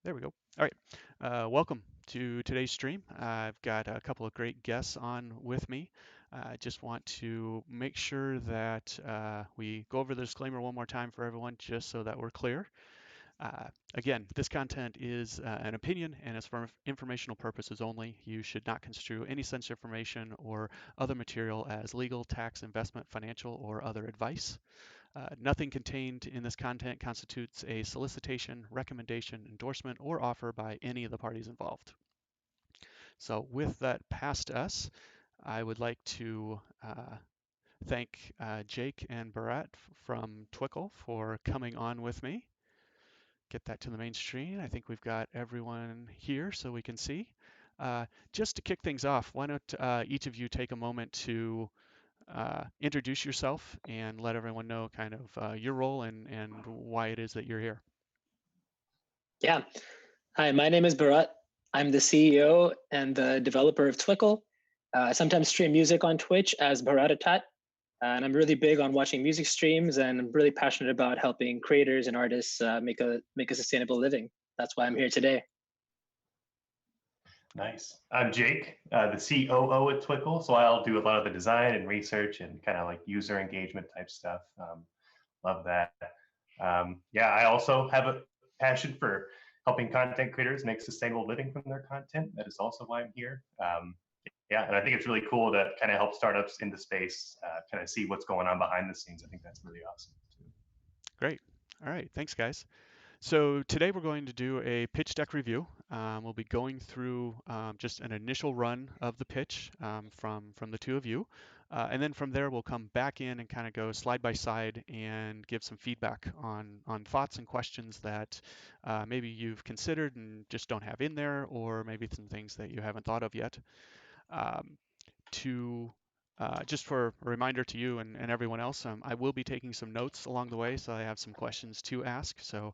There we go. All right. Welcome to today's stream. I've got a couple of great guests on with me. I just want to make sure that we go over the disclaimer one more time for everyone, just so that we're clear. Again, this content is an opinion and it's for informational purposes only. You should not construe any such information or other material as legal, tax, investment, financial, or other advice. Nothing contained in this content constitutes a solicitation, recommendation, endorsement, or offer by any of the parties involved. So with that past us, I would like to thank Jake and Barat from Twickle for coming on with me. Get that to the main screen. I think we've got everyone here so we can see. Just to kick things off, why don't each of you take a moment to introduce yourself and let everyone know kind of your role and why it is that you're here. Yeah. Hi, my name is Bharat. I'm the CEO and the developer of Twickle. I sometimes stream music on Twitch as Bharatatat, and I'm really big on watching music streams, and I'm really passionate about helping creators and artists make a sustainable living. That's why I'm here today. Nice. I'm Jake, the COO at Twickle, so I'll do a lot of the design and research and kind of like user engagement type stuff. Love that. Yeah, I also have a passion for helping content creators make sustainable living from their content. That is also why I'm here. Yeah, and I think it's really cool to kind of help startups in the space kind of see what's going on behind the scenes. I think that's really awesome too. Great. All right. Thanks, guys. So today we're going to do a pitch deck review. We'll be going through just an initial run of the pitch from the two of you. And then from there, we'll come back in and kind of go slide by side and give some feedback on thoughts and questions that maybe you've considered and just don't have in there, or maybe some things that you haven't thought of yet. To just for a reminder to you and everyone else, I will be taking some notes along the way, so I have some questions to ask. So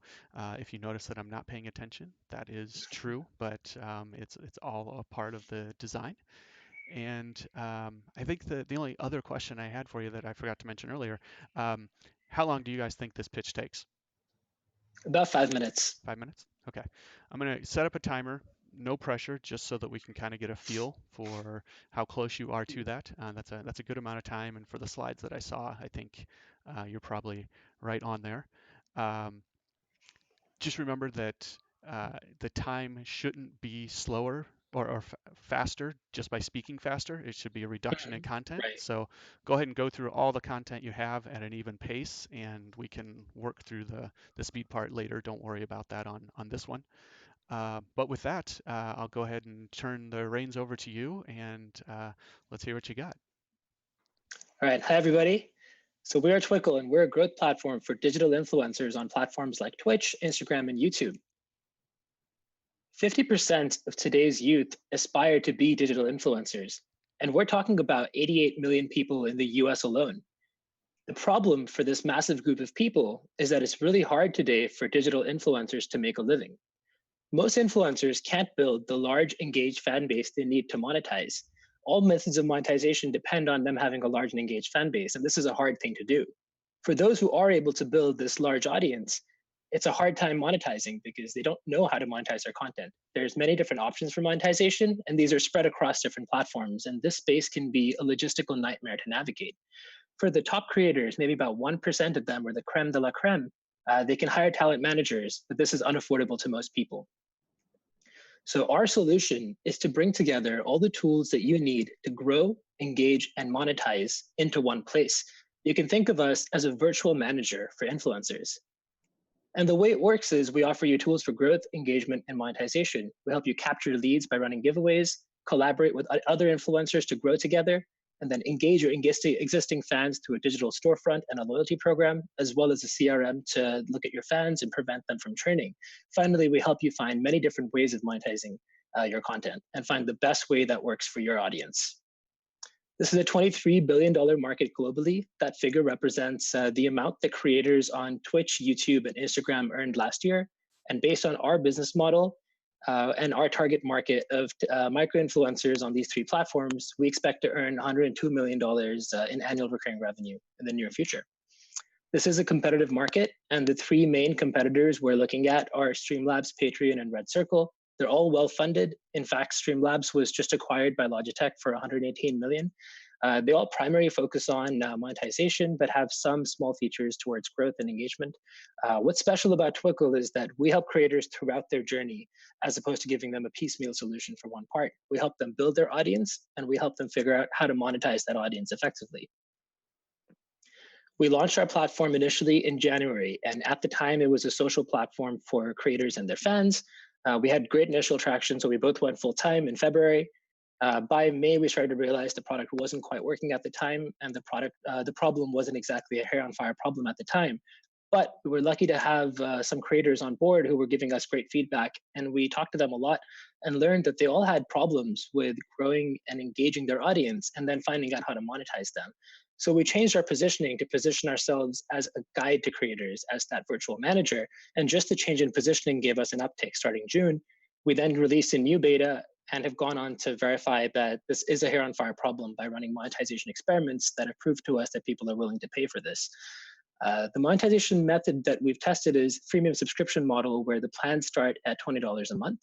if you notice that I'm not paying attention, that is true, but it's all a part of the design. And I think the only other question I had for you that I forgot to mention earlier, how long do you guys think this pitch takes? About 5 minutes. 5 minutes? Okay. I'm going to set up a timer, no pressure, just so that we can kind of get a feel for how close you are to that. That's a good amount of time. And for the slides that I saw, I think you're probably right on there. Just remember that the time shouldn't be slower or faster just by speaking faster. It should be a reduction in content. Right. So go ahead and go through all the content you have at an even pace, and we can work through the speed part later. Don't worry about that on this one. But with that, I'll go ahead and turn the reins over to you, and let's hear what you got. All right. Hi, everybody. So we're Twickle, and we're a growth platform for digital influencers on platforms like Twitch, Instagram, and YouTube. 50% of today's youth aspire to be digital influencers, and we're talking about 88 million people in the US alone. The problem for this massive group of people is that it's really hard today for digital influencers to make a living. Most influencers can't build the large engaged fan base they need to monetize. All methods of monetization depend on them having a large and engaged fan base, and this is a hard thing to do. For those who are able to build this large audience, it's a hard time monetizing because they don't know how to monetize their content. There's many different options for monetization, and these are spread across different platforms, and this space can be a logistical nightmare to navigate. For the top creators, maybe about 1% of them, or the creme de la creme, they can hire talent managers, but this is unaffordable to most people. So our solution is to bring together all the tools that you need to grow, engage, and monetize into one place. You can think of us as a virtual manager for influencers. And the way it works is we offer you tools for growth, engagement, and monetization. We help you capture leads by running giveaways, collaborate with other influencers to grow together, and then engage your existing fans through a digital storefront and a loyalty program, as well as a CRM to look at your fans and prevent them from training. Finally, we help you find many different ways of monetizing your content and find the best way that works for your audience. This is a $23 billion market globally. That figure represents the amount that creators on Twitch, YouTube, and Instagram earned last year. And based on our business model and our target market of micro-influencers on these three platforms, we expect to earn $102 million in annual recurring revenue in the near future. This is a competitive market, and the three main competitors we're looking at are Streamlabs, Patreon, and Red Circle. They're all well funded. In fact, Streamlabs was just acquired by Logitech for 118 million. They all primarily focus on monetization, but have some small features towards growth and engagement. What's special about Twickle is that we help creators throughout their journey, as opposed to giving them a piecemeal solution for one part. We help them build their audience, and we help them figure out how to monetize that audience effectively. We launched our platform initially in January, and at the time, it was a social platform for creators and their fans. We had great initial traction, so we both went full time in February. By May, we started to realize the product wasn't quite working at the time, and the problem wasn't exactly a hair on fire problem at the time. But we were lucky to have some creators on board who were giving us great feedback, and we talked to them a lot and learned that they all had problems with growing and engaging their audience, and then finding out how to monetize them. So we changed our positioning to position ourselves as a guide to creators, as that virtual manager. And just the change in positioning gave us an uptick starting June. We then released a new beta and have gone on to verify that this is a hair on fire problem by running monetization experiments that have proved to us that people are willing to pay for this. The monetization method that we've tested is freemium subscription model, where the plans start at $20 a month.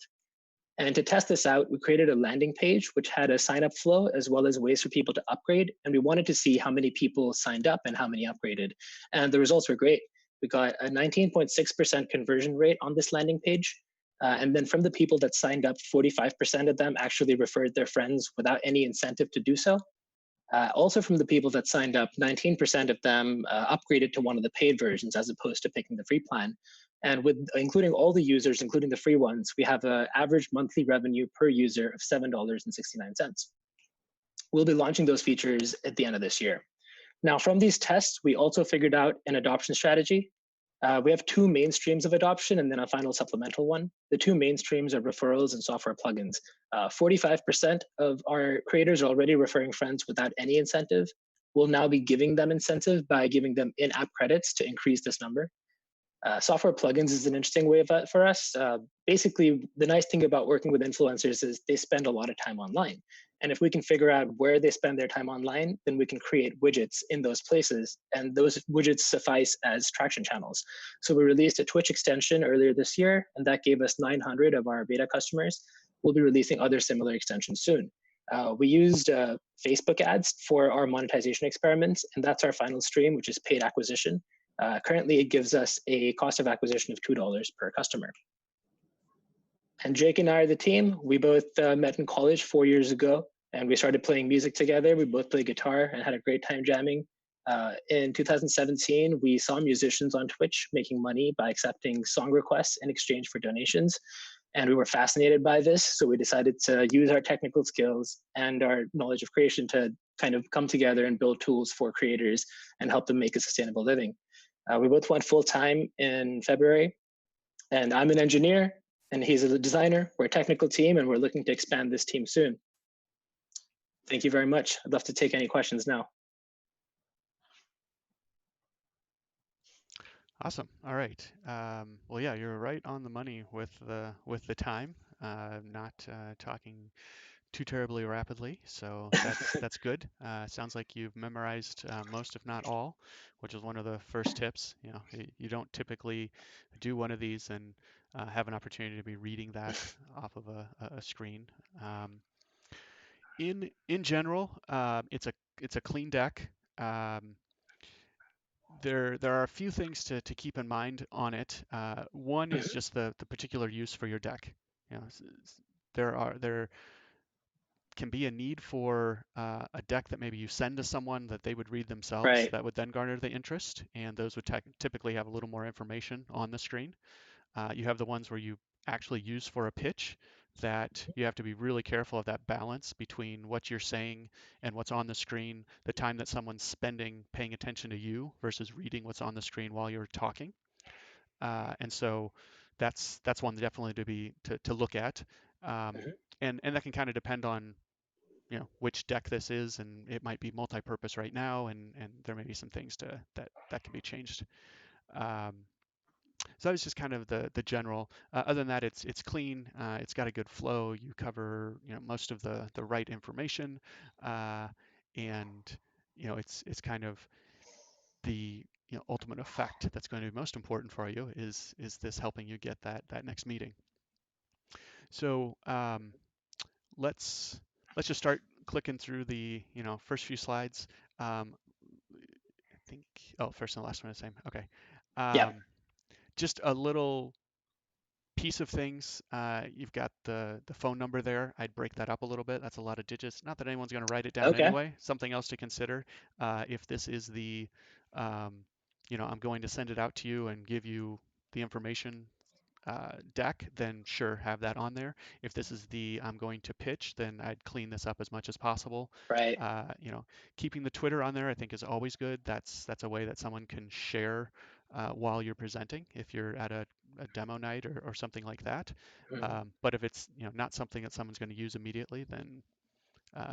And to test this out, we created a landing page which had a sign up flow as well as ways for people to upgrade. And we wanted to see how many people signed up and how many upgraded. And the results were great. We got a 19.6% conversion rate on this landing page. And then from the people that signed up, 45% of them actually referred their friends without any incentive to do so. Also from the people that signed up, 19% of them upgraded to one of the paid versions as opposed to picking the free plan. And with including all the users, including the free ones, we have an average monthly revenue per user of $7.69. We'll be launching those features at the end of this year. Now, from these tests, we also figured out an adoption strategy. We have two main streams of adoption and then a final supplemental one. The two main streams are referrals and software plugins. 45% of our creators are already referring friends without any incentive. We'll now be giving them incentive by giving them in-app credits to increase this number. Software plugins is an interesting way of that for us. Basically, the nice thing about working with influencers is they spend a lot of time online. And if we can figure out where they spend their time online, then we can create widgets in those places. And those widgets suffice as traction channels. So we released a Twitch extension earlier this year, and that gave us 900 of our beta customers. We'll be releasing other similar extensions soon. We used Facebook ads for our monetization experiments, and that's our final stream, which is paid acquisition. Currently, it gives us a cost of acquisition of $2 per customer. And Jake and I are the team. We both met in college 4 years ago, and we started playing music together. We both play guitar and had a great time jamming. In 2017, we saw musicians on Twitch making money by accepting song requests in exchange for donations. And we were fascinated by this, so we decided to use our technical skills and our knowledge of creation to kind of come together and build tools for creators and help them make a sustainable living. We both went full time in February, and I'm an engineer and he's a designer. We're a technical team and we're looking to expand this team soon. Thank you very much. I'd love to take any questions now. Awesome. All right. Well, yeah, you're right on the money with the time. Not talking too terribly rapidly, so that's good. Sounds like you've memorized most, if not all, which is one of the first tips. You know, you don't typically do one of these and have an opportunity to be reading that off of a screen. In general, it's a clean deck. There are a few things to keep in mind on it. One is just the particular use for your deck. You know, there can be a need for a deck that maybe you send to someone that they would read themselves Right. that would then garner the interest, and those would typically have a little more information on the screen. You have the ones where you actually use for a pitch that you have to be really careful of that balance between what you're saying and what's on the screen, the time that someone's spending paying attention to you versus reading what's on the screen while you're talking. And so that's one definitely to look at. Mhm. And that can kind of depend on which deck this is, and it might be multi-purpose right now, and there may be some things that can be changed. Um, so that was just kind of the general. Other than that, it's clean. It's got a good flow. You cover most of the right information, and it's kind of the ultimate effect that's going to be most important for you is this helping you get that next meeting. So let's just start clicking through the first few slides. I think first and last one are the same. Okay. Yeah. Just a little piece of things. You've got the phone number there. I'd break that up a little bit. That's a lot of digits. Not that anyone's going to write it down Okay. anyway. Something else to consider. If this is the, um, I'm going to send it out to you and give you the information deck, then sure, have that on there. If this is the I'm going to pitch, then I'd clean this up as much as possible. Right. Keeping the Twitter on there, I think is always good. That's a way that someone can share while you're presenting if you're at a demo night or something like that. Mhm. But if it's not something that someone's going to use immediately, then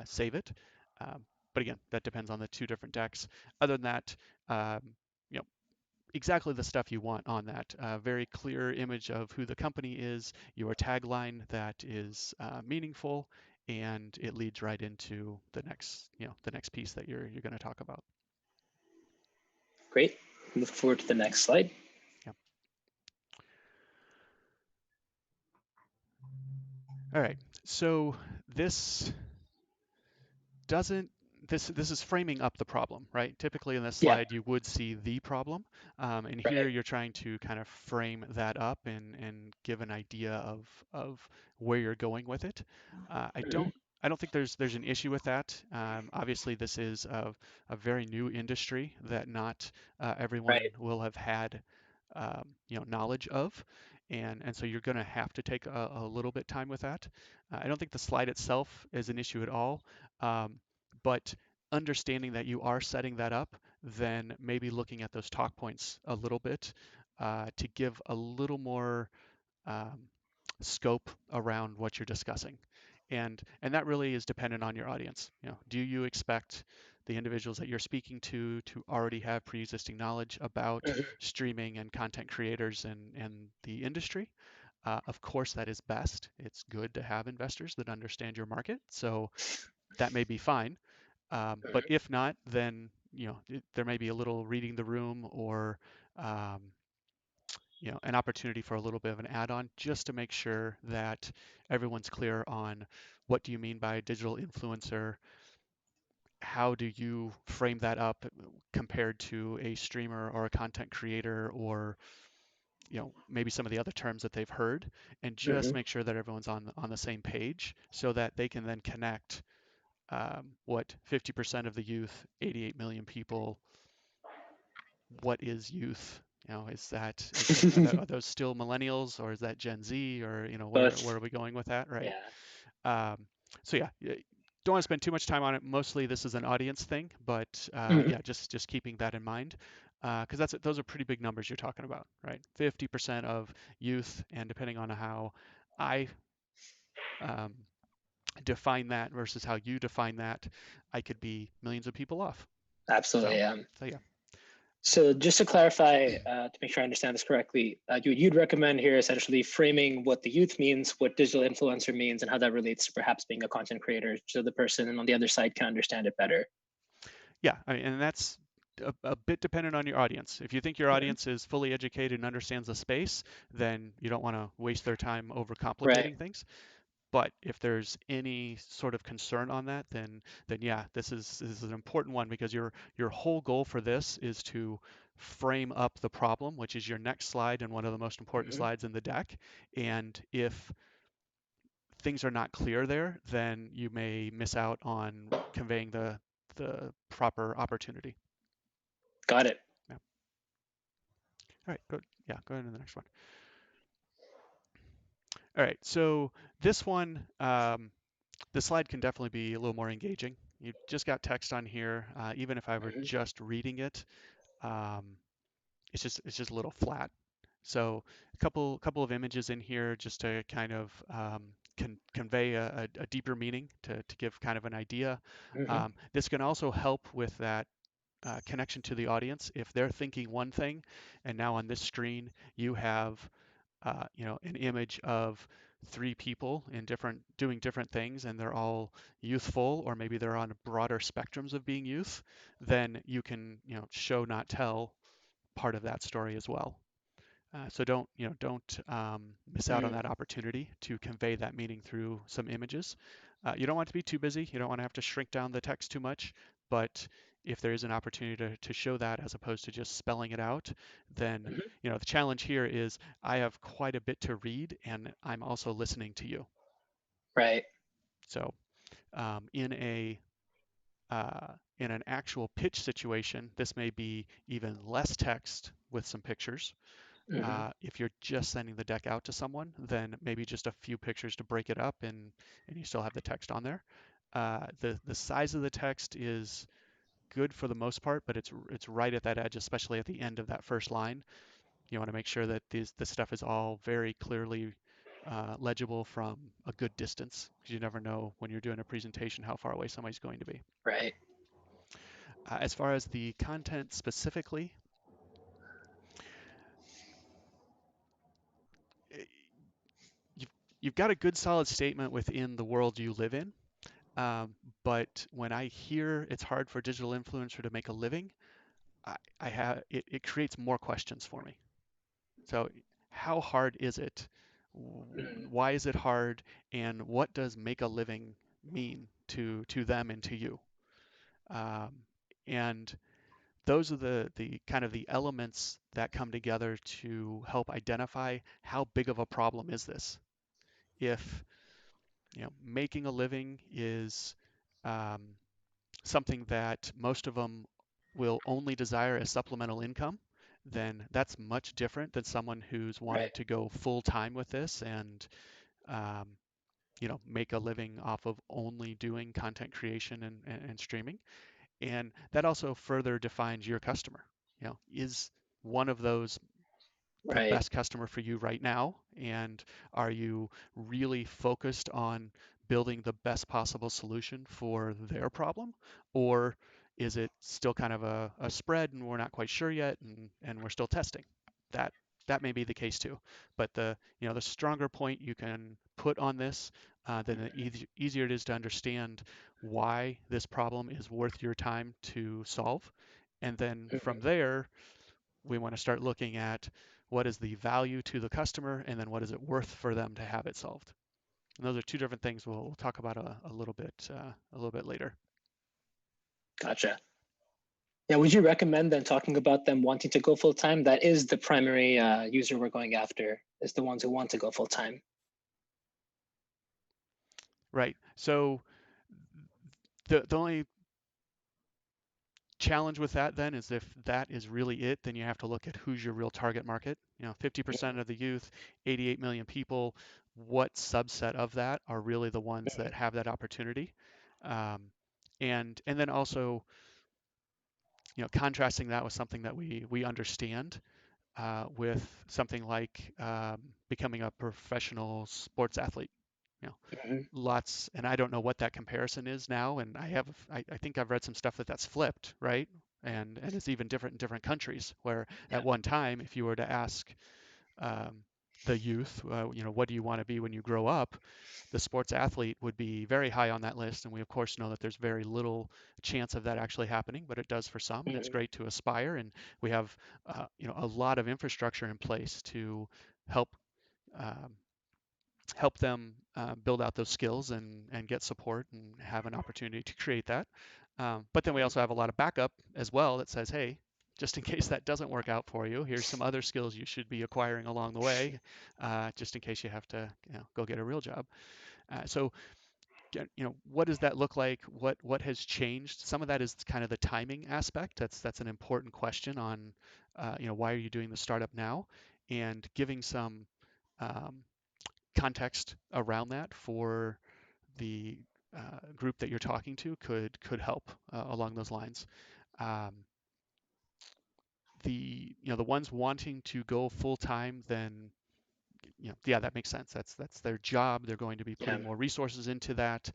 save it. But again, that depends on the two different decks. Other than that, um, you know, exactly the stuff you want on that. Very clear image of who the company is, your tagline that is meaningful, and it leads right into the next piece that you're going to talk about. Great. Move forward to the next slide. Yeah. All right. So this doesn't this is framing up the problem, right? Typically in this Yeah. slide you would see the problem, and here Right. you're trying to kind of frame that up and give an idea of where you're going with it. I Mhm. don't think there's an issue with that. Obviously, this is a very new industry that not everyone Right. will have had knowledge of, and so you're going to have to take a little bit time with that. I don't think the slide itself is an issue at all. Um, but understanding that you are setting that up, then maybe looking at those talk points a little bit to give a little more um, scope around what you're discussing. And that really is dependent on your audience. Do you expect the individuals that you're speaking to already have pre-existing knowledge about Mhm. streaming and content creators and the industry? Of course, that is best. It's good to have investors that understand your market. So that may be fine. But Mhm. if not, then there may be a little reading the room or um, an opportunity for a little bit of an add-on just to make sure that everyone's clear on what do you mean by digital influencer? How do you frame that up compared to a streamer or a content creator or maybe some of the other terms that they've heard, and just Mhm. make sure that everyone's on the same page so that they can then connect what 50% of the youth, 88 million people, what is youth? Are those still millennials or is that Gen Z or where Both. are we going with that, right? Yeah. Um, so yeah, don't want to spend too much time on it. Mostly this is an audience thing, but Mhm. yeah, just keeping that in mind because those are pretty big numbers you're talking about, right? 50% of youth, and depending on how I um, define that versus how you define that, I could be millions of people off. Absolutely. So, Yeah. so yeah, So just to clarify, to make sure I understand this correctly, you'd recommend here essentially framing what the youth means, what digital influencer means, and how that relates to perhaps being a content creator, so the person on the other side can understand it better. yeah, and that's a bit dependent on your audience. If you think your Mhm. audience is fully educated and understands the space, then you don't want to waste their time Right. overcomplicating things. But if there's any sort of concern on that, then yeah, this is an important one because your whole goal for this is to frame up the problem, which is your next slide and one of the most important Mhm. slides in the deck. And if things are not clear there, then you may miss out on conveying the proper opportunity. Got it. Yeah. All right. Good. Yeah. Go ahead to the next one. All right. So this one, the slide can definitely be a little more engaging. You've just got text on here. Even if I were Mhm. just reading it, um, it's just a little flat. So a couple of images in here just to kind of convey a deeper meaning to give kind of an idea. Mhm. This can also help with that connection to the audience. If they're thinking one thing, and now on this screen you have an image of three people in different doing different things, and they're all youthful, or maybe they're on broader spectrums of being youth, then you can show not tell part of that story as well. So don't miss out on Mm, that opportunity to convey that meaning through some images. You don't want to be too busy. You don't want to have to shrink down the text too much. But if there is an opportunity to show that as opposed to just spelling it out, then mhm. the challenge here is I have quite a bit to read, and I'm also listening to you. Right. So um, in a in an actual pitch situation, this may be even less text with some pictures. Hmm. If you're just sending the deck out to someone, then maybe just a few pictures to break it up, and you still have the text on there. The size of the text is good for the most part, but it's right at that edge, especially at the end of that first line. You want to make sure that this stuff is all very clearly legible from a good distance, because you never know when you're doing a presentation how far away somebody's going to be. Right. As far as the content specifically, eh, you've, you've got a good solid statement within the world you live in. But when I hear it's hard for a digital influencer to make a living, I have it creates more questions for me. So how hard is it? Mm, Why is it hard? And what does make a living mean to them and to you? Um, and those are the kind of the elements that come together to help identify how big of a problem is this. If making a living is um, something that most of them will only desire as supplemental income, then that's much different than someone who's wanting right. to go full time with this and um, make a living off of only doing content creation and streaming. And that also further defines your customer. Is one of those the Right. best customer for you right now? And are you really focused on building the best possible solution for their problem? Or is it still kind of a spread and we're not quite sure yet and we're still testing? That that may be the case too. But the stronger point you can put on this, then the easier it is to understand why this problem is worth your time to solve. And then from Hmm. there, we want to start looking at what is the value to the customer and then what is it worth for them to have it solved. And those are two different things we'll talk about a little bit later. Gotcha. Yeah. Would you recommend then talking about them wanting to go full time? That is the primary user we're going after, is the ones who want to go full time. Right. So the only challenge with that then is if that is really it, then you have to look at who's your real target market. 50% of the youth, 88 million people. What subset of that are really the ones that have that opportunity? Um, and then also contrasting that with something that we understand with something like becoming a professional sports athlete. You know, Hmm. lots, and I don't know what that comparison is now, and I think I've read some stuff that's flipped, right? And it's even different in different countries, where Yeah. at one time, if you were to ask um, the youth, what do you want to be when you grow up? The sports athlete would be very high on that list. And we, of course, know that there's very little chance of that actually happening, but it does for some. And it's Hmm. great to aspire. And we have, a lot of infrastructure in place to help. Um, help them build out those skills and get support and have an opportunity to create that. But then we also have a lot of backup as well that says, hey, just in case that doesn't work out for you, here's some other skills you should be acquiring along the way, just in case you have to go get a real job. So what does that look like? What has changed? Some of that is kind of the timing aspect. That's an important question on why are you doing the startup now, and giving some um, context around that for the group that you're talking to could help along those lines. Um, the ones wanting to go full time, then yeah, that makes sense. That's their job. They're going to be Yeah. putting more resources into that.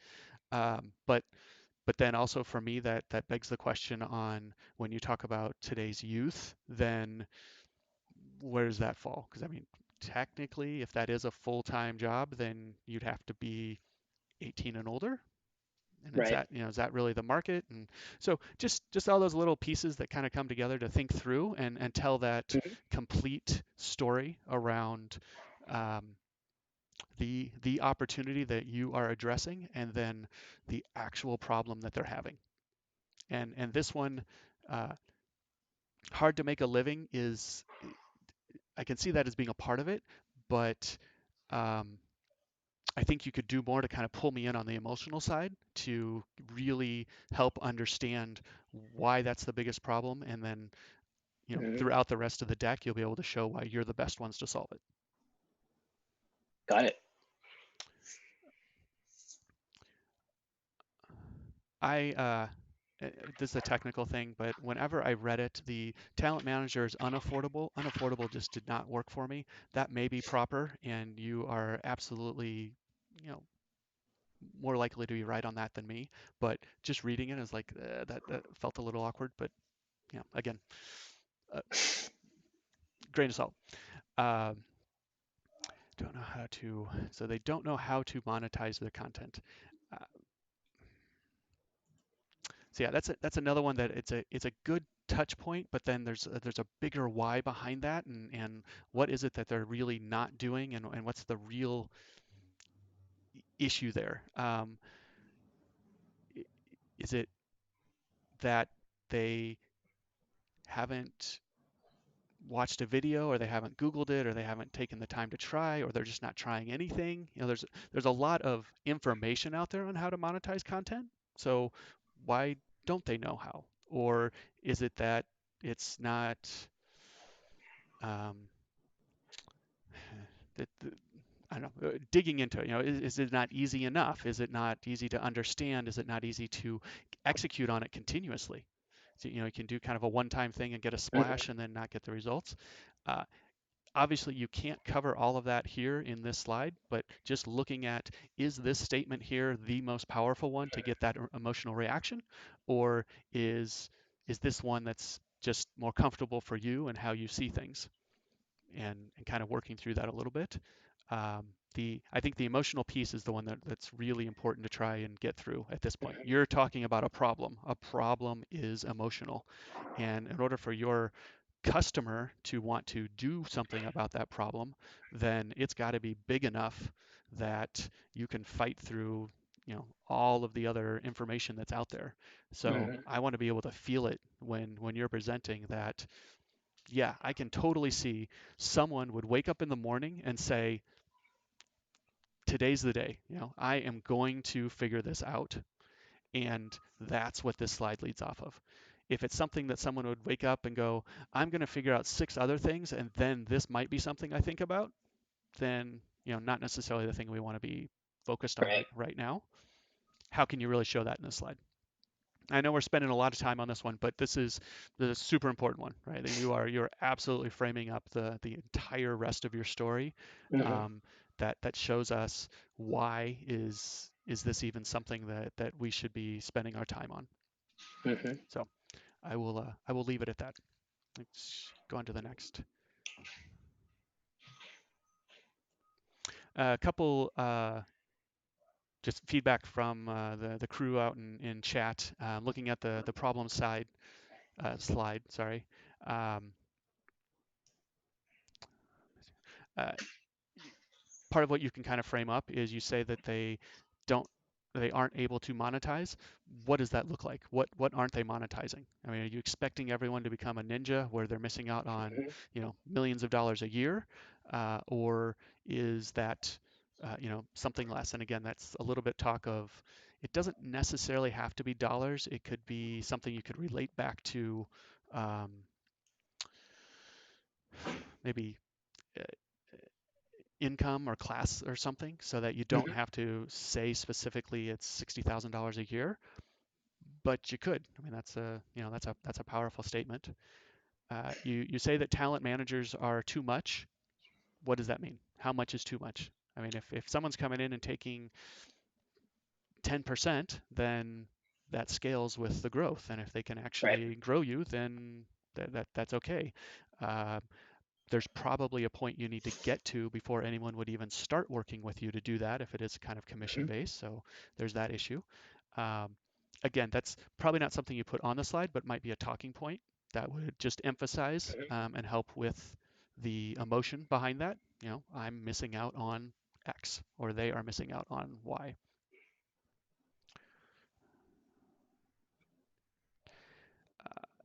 But then also for me, that begs the question on when you talk about today's youth, then where does that fall? Because I mean, technically, if that is a full time job, then you'd have to be 18 and older. And is Right. that, is that really the market? And so just all those little pieces that kind of come together to think through and tell that Mhm. complete story around um, the opportunity that you are addressing, and then the actual problem that they're having. And this one, uh, hard to make a living is, I can see that as being a part of it, but um, I think you could do more to kind of pull me in on the emotional side to really help understand why that's the biggest problem, and then Mhm. throughout the rest of the deck you'll be able to show why you're the best ones to solve it. Got it. I this is a technical thing, but whenever I read it, the talent manager is unaffordable. Unaffordable just did not work for me. That may be proper, and you are absolutely, you know, more likely to be right on that than me. But just reading it is like that felt a little awkward. But again, uh, grain of salt. Um, don't know how to. So they don't know how to monetize their content. Uh, So yeah, that's another one that it's a good touch point, but then there's a bigger why behind that, and what is it that they're really not doing, and what's the real issue there? Is it that they haven't watched a video, or they haven't Googled it, or they haven't taken the time to try, or they're just not trying anything? There's a lot of information out there on how to monetize content. So why don't they know how? Or is it that it's not um, that I don't know, digging into it, is it not easy enough? Is it not easy to understand? Is it not easy to execute on it continuously? So, you can do kind of a one-time thing and get a Mhm. splash and then not get the results. Uh, Obviously, you can't cover all of that here in this slide, but just looking at, is this statement here the most powerful one to get that emotional reaction, or is this one that's just more comfortable for you and how you see things? And kind of working through that a little bit. The I think the emotional piece is the one that's really important to try and get through at this point. Mhm. You're talking about a problem. A problem is emotional, and in order for your customer to want to do something about that problem, then it's got to be big enough that you can fight through, all of the other information that's out there. So Mhm. I want to be able to feel it when you're presenting that. Yeah, I can totally see someone would wake up in the morning and say, today's the day. I am going to figure this out. And that's what this slide leads off of. If it's something that someone would wake up and go, I'm going to figure out 6 other things, and then this might be something I think about, then, not necessarily the thing we want to be focused on Right. right now. How can you really show that in this slide? I know we're spending a lot of time on this one, but this is the super important one, right? And you're absolutely framing up the entire rest of your story. Mhm. Um, that shows us why is this even something that we should be spending our time on. Mhm. So I will leave it at that. Let's go on to the next. A couple just feedback from the crew out in chat, looking at the problem side slide. Sorry. Um, uh, Part of what you can kind of frame up is you say that don't they aren't able to monetize. What does that look like? What aren't they monetizing? I mean, are you expecting everyone to become a ninja where they're missing out on, Mhm. millions of dollars a year, or is that something less? And again, that's a little bit talk of, it doesn't necessarily have to be dollars. It could be something you could relate back to, um, maybe uh, income or class or something, so that you don't Mhm. have to say specifically it's $60,000 a year, but you could. I mean, that's a powerful statement. You say that talent managers are too much. What does that mean? How much is too much? I mean, if someone's coming in and taking 10%, then that scales with the growth, and if they can Right. actually grow you, then that's okay. Uh, there's probably a point you need to get to before anyone would even start working with you to do that if it is kind of commission Mhm. based. So there's that issue. Um, Again, that's probably not something you put on the slide, but might be a talking point that would just emphasize and help with the emotion behind that. I'm missing out on X, or they are missing out on Y.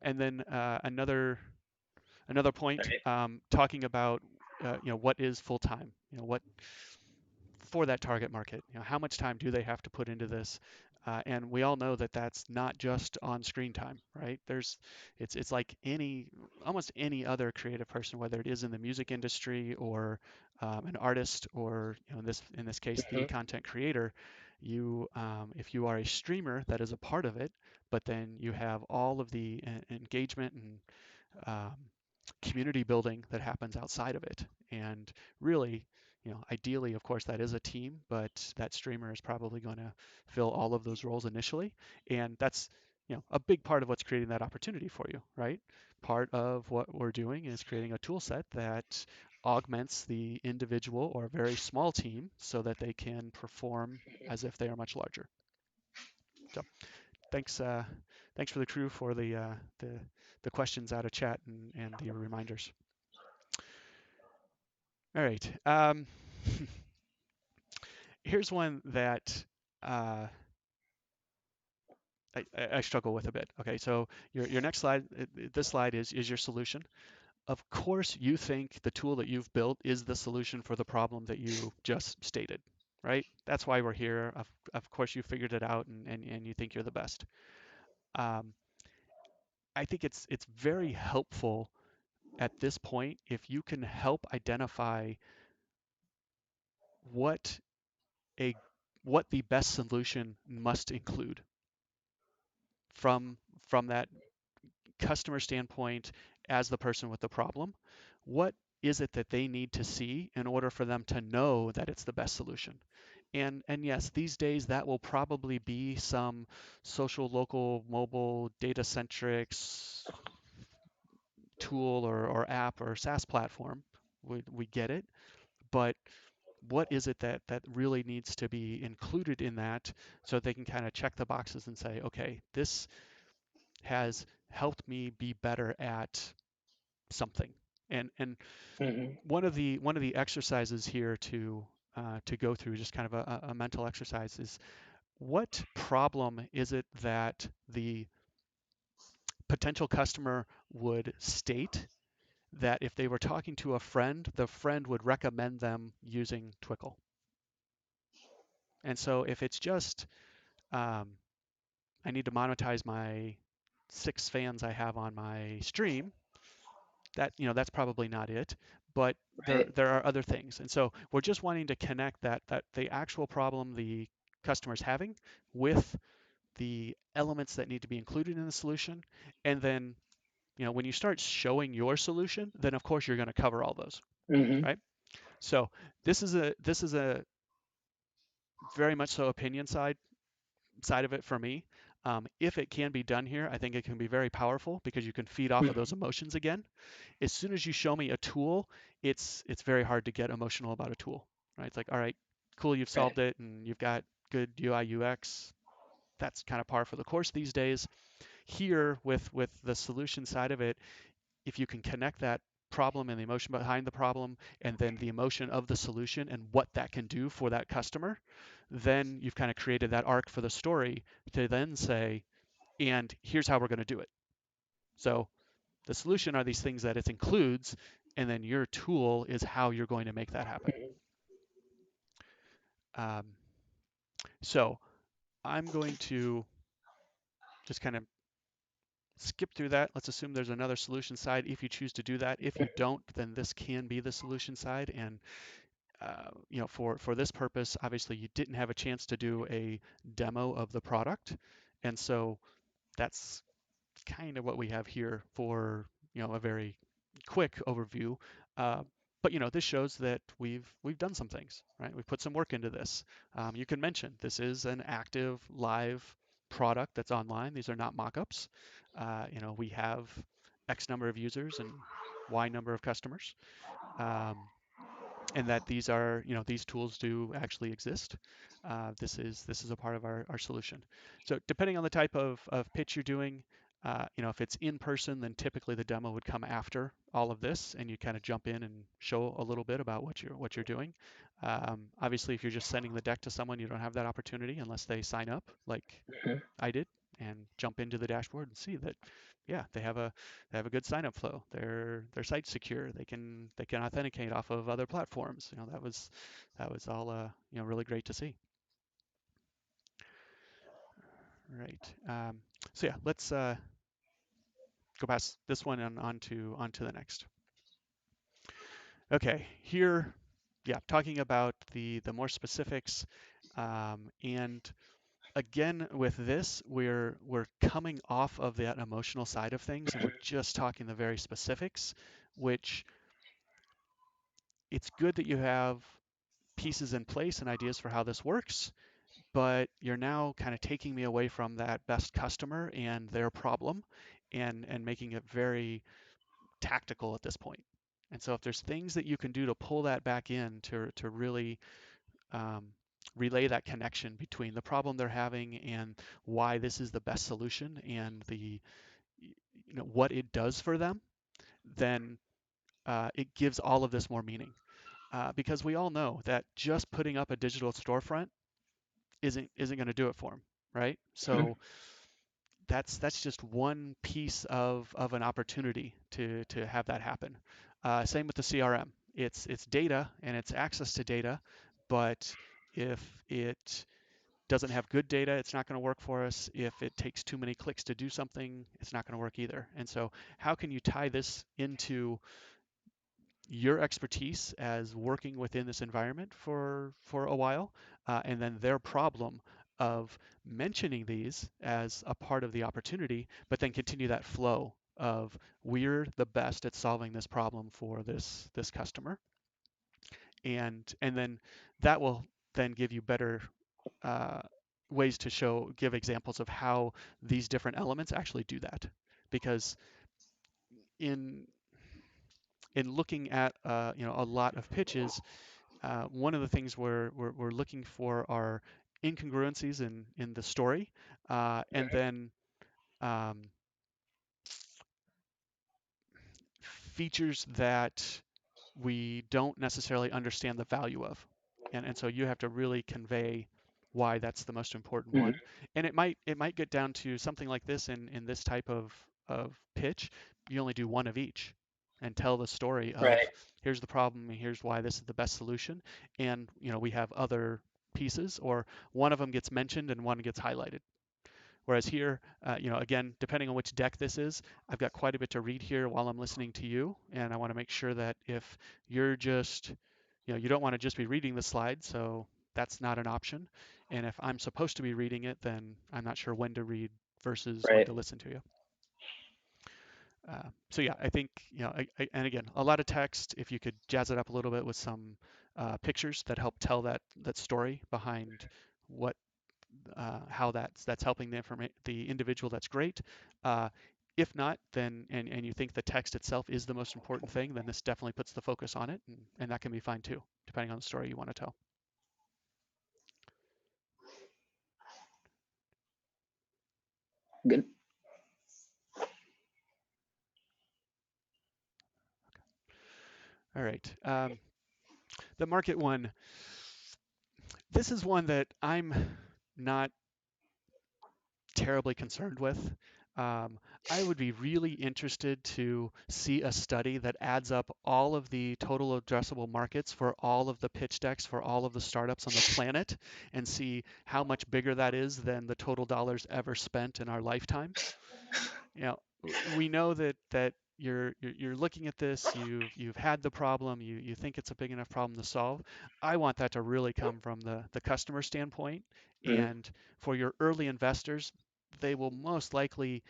And then another point, Right. talking about what is full time. What for that target market. How much time do they have to put into this? And we all know that that's not just on screen time, right? It's like almost any other creative person, whether it is in the music industry or an artist, or in this case the Hmm. content creator. If you are a streamer, that is a part of it, but then you have all of the engagement and um, community building that happens outside of it. And really, ideally, of course, that is a team, but that streamer is probably going to fill all of those roles initially. And that's, a big part of what's creating that opportunity for you, right? Part of what we're doing is creating a tool set that augments the individual or very small team so that they can perform as if they are much larger. So thanks, thanks for the crew for the questions out of chat and the reminders. All right. Here's one that uh, I struggle with a bit. Okay, so your next slide, this slide is your solution. Of course, you think the tool that you've built is the solution for the problem that you just stated, right? That's why we're here. Of course, you figured it out and you think you're the best. Um, I think it's very helpful at this point if you can help identify what a what the best solution must include from from that customer standpoint as the person with the problem. What is it that they need to see in order for them to know that it's the best solution? And yes, these days that will probably be some social, local, mobile, data centric tool or app or SaaS platform. We get it, but what is it that really needs to be included in that so they can kind of check the boxes and say, okay, this has helped me be better at something. And Hmm. one of the exercises here to go through, just kind of a mental exercise, is what problem is it that the potential customer would state that if they were talking to a friend, the friend would recommend them using Twickle. And so if it's just um, I need to monetize my 6 fans I have on my stream, that's probably not it. But there Right. there are other things, and so we're just wanting to connect that the actual problem the customer's having with the elements that need to be included in the solution, and then when you start showing your solution, then of course you're going to cover all those, Hmm. right? So this is a very much so opinion side of it for me. If it can be done here, I think it can be very powerful because you can feed off of those Hmm. emotions again. As soon as you show me a tool, it's very hard to get emotional about a tool, right? It's like, all right, cool, you've Right. solved it and you've got good UI UX. That's kind of par for the course these days. Here, with the solution side of it, if you can connect that problem and the emotion behind the problem, and then the emotion of the solution and what that can do for that customer, then you've kind of created that arc for the story to then say, and here's how we're going to do it. So the solution are these things that it includes, and then your tool is how you're going to make that happen. Um, so I'm going to just kind of skip through that. Let's assume there's another solution side if you choose to do that. If you don't, then this can be the solution side. And for this purpose, obviously you didn't have a chance to do a demo of the product, and so that's kind of what we have here for a very quick overview. Uh, but this shows that we've done some things, right? We've put some work into this. You can mention this is an active live product that's online. These are not mock-ups. We have X number of users and Y number of customers. Um, and that these are, these tools do actually exist. This is a part of our solution. So depending on the type of pitch you're doing, if it's in person, then typically the demo would come after all of this, and you kind of jump in and show a little bit about what you're doing. Obviously, if you're just sending the deck to someone, you don't have that opportunity unless they sign up, like Mhm. I did, and jump into the dashboard and see that, yeah, they have a good sign up flow. Their site's secure. They can authenticate off of other platforms. That was all really great to see. Right. So yeah, let's go past this one and on to the next. Okay, here, yeah, talking about the more specifics, and again with this, we're coming off of that emotional side of things, and we're just talking the very specifics, which it's good that you have pieces in place and ideas for how this works, but you're now kind of taking me away from that best customer and their problem, and making it very tactical at this point. And so if there's things that you can do to pull that back in to really um, relay that connection between the problem they're having and why this is the best solution, and what it does for them, then it gives all of this more meaning. Because we all know that just putting up a digital storefront isn't going to do it for them, right? So that's just one piece of an opportunity to have that happen. Same with the CRM. It's data and it's access to data, but if it doesn't have good data, it's not going to work for us. If it takes too many clicks to do something, it's not going to work either. And so, how can you tie this into your expertise as working within this environment for a while, and then their problem of mentioning these as a part of the opportunity, but then continue that flow of we're the best at solving this problem for this customer, and then that will then give you better uh, ways to give examples of how these different elements actually do that. Because in looking at a lot of pitches, one of the things we're looking for are incongruencies in the story, and then um, features that we don't necessarily understand the value of. And so you have to really convey why that's the most important Mhm. one. And it might get down to something like this in this type of pitch. You only do one of each and tell the story Right. of here's the problem and here's why this is the best solution. And we have other pieces, or one of them gets mentioned and one gets highlighted. Whereas here, again, depending on which deck this is, I've got quite a bit to read here while I'm listening to you, and I want to make sure that if you're just, you don't want to just be reading the slide, so that's not an option. And if I'm supposed to be reading it, then I'm not sure when to read versus when Right. to listen to you. So yeah, I think, and again, a lot of text. If you could jazz it up a little bit with some pictures that help tell that story behind what how that's helping the individual, that's great. Uh, if not, then and you think the text itself is the most important thing, then this definitely puts the focus on it, and that can be fine too, depending on the story you want to tell. Good. All right. The market one. This is one that I'm not terribly concerned with. Um, I would be really interested to see a study that adds up all of the total addressable markets for all of the pitch decks for all of the startups on the planet, and see how much bigger that is than the total dollars ever spent in our lifetime. We know that you're looking at this, you've had the problem, you think it's a big enough problem to solve. I want that to really come from the customer standpoint, Mhm. and for your early investors, they will most likely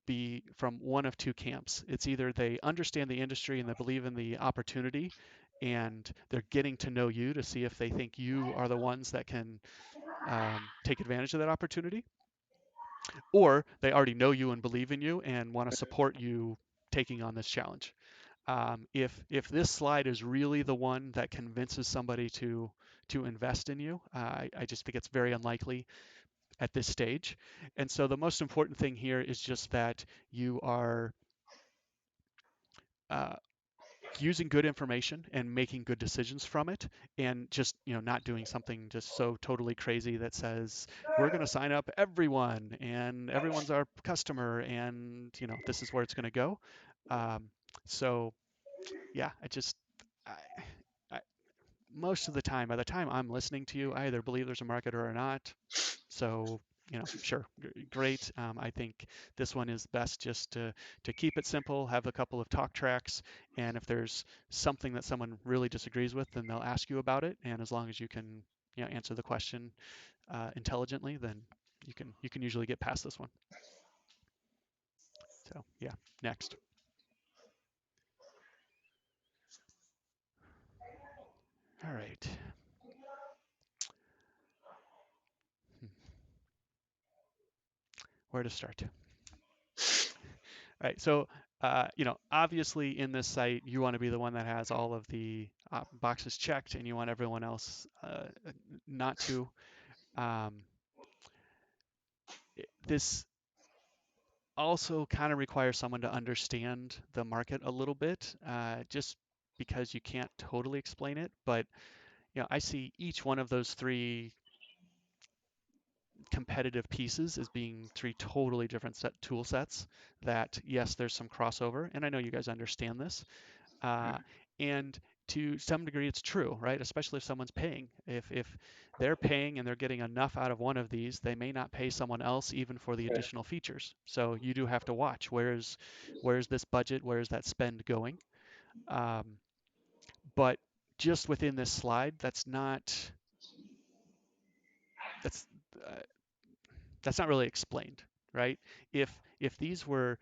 be from one of two camps. It's either they understand the industry and they believe in the opportunity, and they're getting to know you to see if they think you are the ones that can take advantage of that opportunity, or they already know you and believe in you and want to support you taking on this challenge. If this slide is really the one that convinces somebody to invest in you, I just think it's very unlikely at this stage. And so the most important thing here is just that you are uh, using good information and making good decisions from it, and just not doing something just so totally crazy that says we're going to sign up everyone and everyone's our customer and this is where it's going to go. um, so yeah, I, I, most of the time, by the time I'm listening to you, I either believe there's a market or not. So, sure, great. I think this one is best just to keep it simple, have a couple of talk tracks, and if there's something that someone really disagrees with, then they'll ask you about it. And as long as you can, answer the question intelligently, then you can usually get past this one. So, yeah, next. All right. Hmm, Where to start? Right. So, obviously in this site, you want to be the one that has all of the boxes checked, and you want everyone else not to. Um, this also kind of requires someone to understand the market a little bit, just because you can't totally explain it. But, I see each one of those three competitive pieces as being three totally different tool sets that, yes, there's some crossover, and I know you guys understand this. Uh, and to some degree, it's true, right? Especially if someone's paying. If they're paying and they're getting enough out of one of these, they may not pay someone else even for the additional features. So you do have to watch where's this budget, where's that spend going. Um, but just within this slide, that's uh, that's not really explained, right? If these were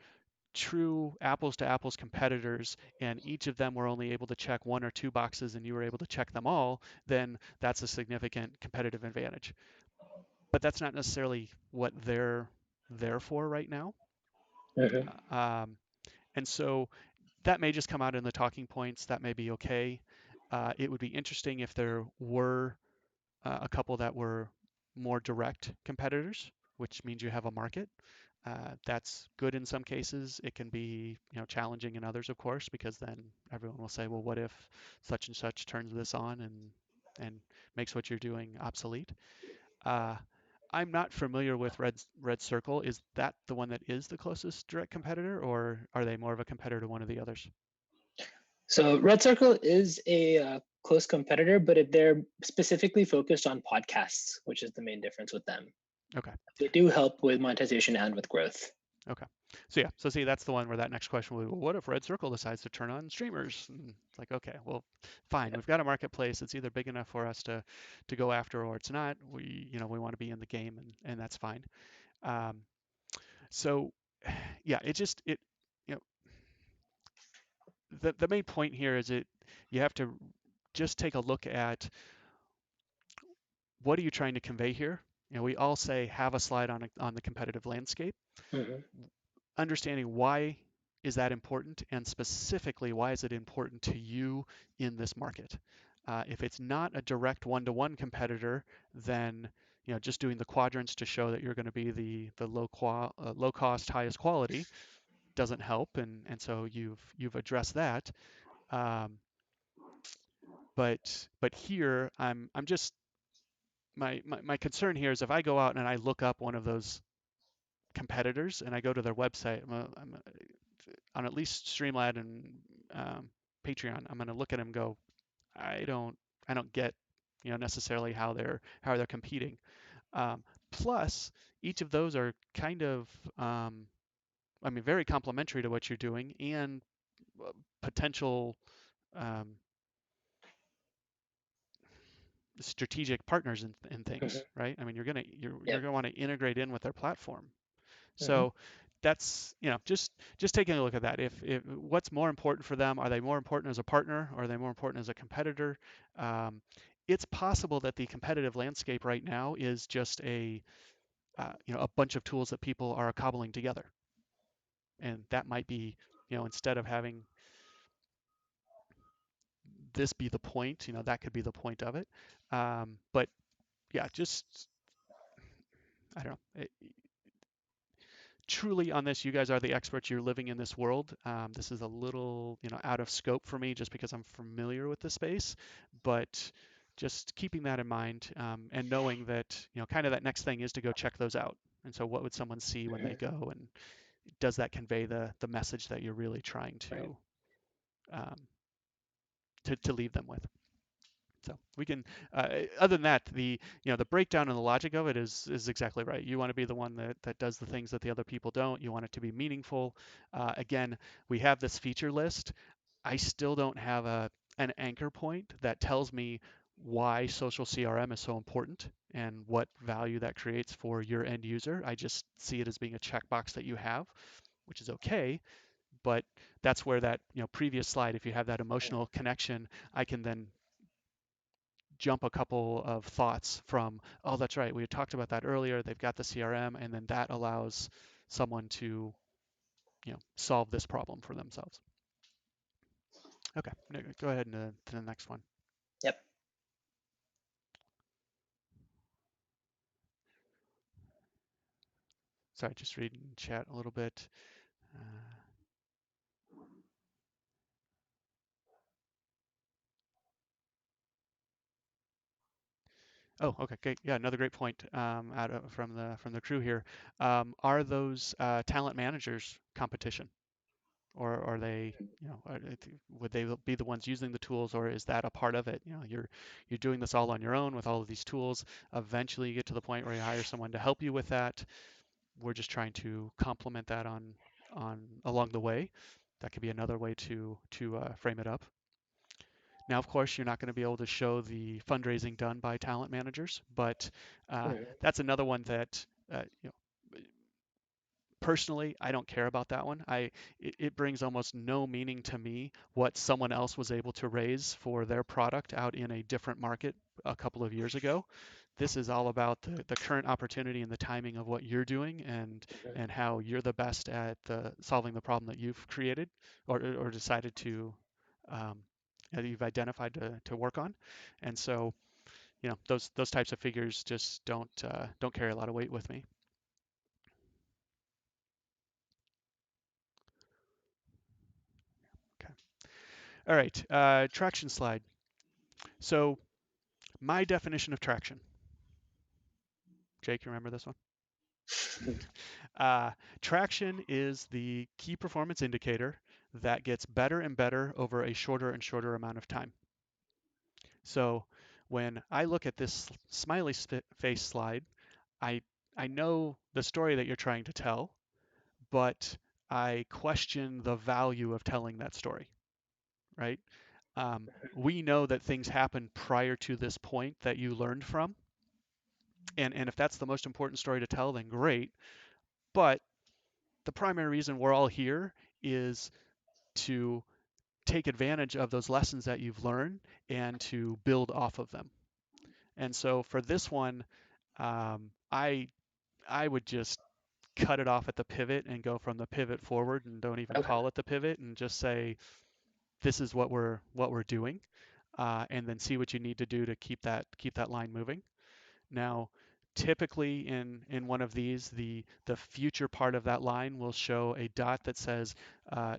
true apples to apples competitors and each of them were only able to check one or two boxes and you were able to check them all, then that's a significant competitive advantage. But that's not necessarily what they're there for right now. Mhm. Um, and so that may just come out in the talking points. That may be okay. It would be interesting if there were a couple that were more direct competitors, which means you have a market. That's good in some cases. It can be, challenging in others, of course, because then everyone will say, well, what if such and such turns this on and makes what you're doing obsolete? Uh, I'm not familiar with Red Circle. Is that the one that is the closest direct competitor, or are they more of a competitor to one of the others? So Red Circle is a close competitor, but they're specifically focused on podcasts, which is the main difference with them. Okay. They do help with monetization and with growth. Okay. So yeah, so see, that's the one where that next question will be, well, what if Red Circle decides to turn on streamers? And it's like, okay, well, fine. We've got a marketplace. It's either big enough for us to go after or it's not. We want to be in the game, and that's fine. Um, so yeah, you know, the main point here is you have to just take a look at what are you trying to convey here. We all say have a slide on the competitive landscape. Mhm. Understanding why is that important, and specifically why is it important to you in this market. If it's not a direct one-to-one competitor, then just doing the quadrants to show that you're going to be the low cost, highest quality doesn't help, and so you've addressed that. Um, but here I'm just my concern here is if I go out and I look up one of those competitors and I go to their website, I'm on at least Streamlab and um, Patreon, I'm going to look at them and go, I don't I don't get necessarily how they're competing. Plus, each of those are kind of very complementary to what you're doing and potential um, strategic partners in Mhm. things, right? I mean, you're Yep. gonna want to integrate in with their platform. Mhm. So that's just taking a look at that. If what's more important for them, are they more important as a partner, or are they more important as a competitor? Um, it's possible that the competitive landscape right now is just a bunch of tools that people are cobbling together, and that might be instead of having this be the point? That could be the point of it. But yeah, just I don't know. Truly on this, you guys are the experts. You're living in this world. This is a little, out of scope for me just because I'm familiar with the space, but just keeping that in mind, and knowing that, kind of that next thing is to go check those out. And so what would someone see when they Mhm. go, and does that convey the message that you're really trying Right. um, to leave them with? So we can, other than that, the breakdown and the logic of it is exactly right. You want to be the one that does the things that the other people don't. You want it to be meaningful. Again, we have this feature list. I still don't have an anchor point that tells me why social CRM is so important and what value that creates for your end user. I just see it as being a checkbox that you have, which is okay. But that's where that, previous slide, if you have that emotional connection, I can then jump a couple of thoughts from, oh, that's right, we had talked about that earlier. They've got the CRM, and then that allows someone to, solve this problem for themselves. Okay, go ahead and to the next one. Yep. Sorry, just reading chat a little bit. Uh, oh, okay, great. Yeah, another great point, from the crew here. Are those talent managers competition? Or are they, would they be the ones using the tools, or is that a part of it? You're doing this all on your own with all of these tools. Eventually, you get to the point where you hire someone to help you with that. We're just trying to complement that on along the way. That could be another way to frame it up. Now, of course, you're not going to be able to show the fundraising done by talent managers, but Mhm. that's another one that, personally, I don't care about that one. It brings almost no meaning to me what someone else was able to raise for their product out in a different market a couple of years ago. This is all about the current opportunity and the timing of what you're doing, Mhm. and how you're the best at solving the problem that you've created, or decided to, um, that you've identified to work on. And so, those types of figures just don't carry a lot of weight with me. Okay. All right. Traction slide. So my definition of traction, Jake, you remember this one? Uh, Traction is the key performance indicator that gets better and better over a shorter and shorter amount of time. So when I look at this smiley face slide, I I know the story that you're trying to tell, but I question the value of telling that story, right? We know that things happen prior to this point that you learned from, and if that's the most important story to tell, then great. But the primary reason we're all here is to take advantage of those lessons that you've learned and to build off of them. And so for this one, I would just cut it off at the pivot and go from the pivot forward, and don't even Okay. call it the pivot, and just say this is what we're doing, and then see what you need to do to keep that line moving. Now, typically in one of these, the future part of that line will show a dot that says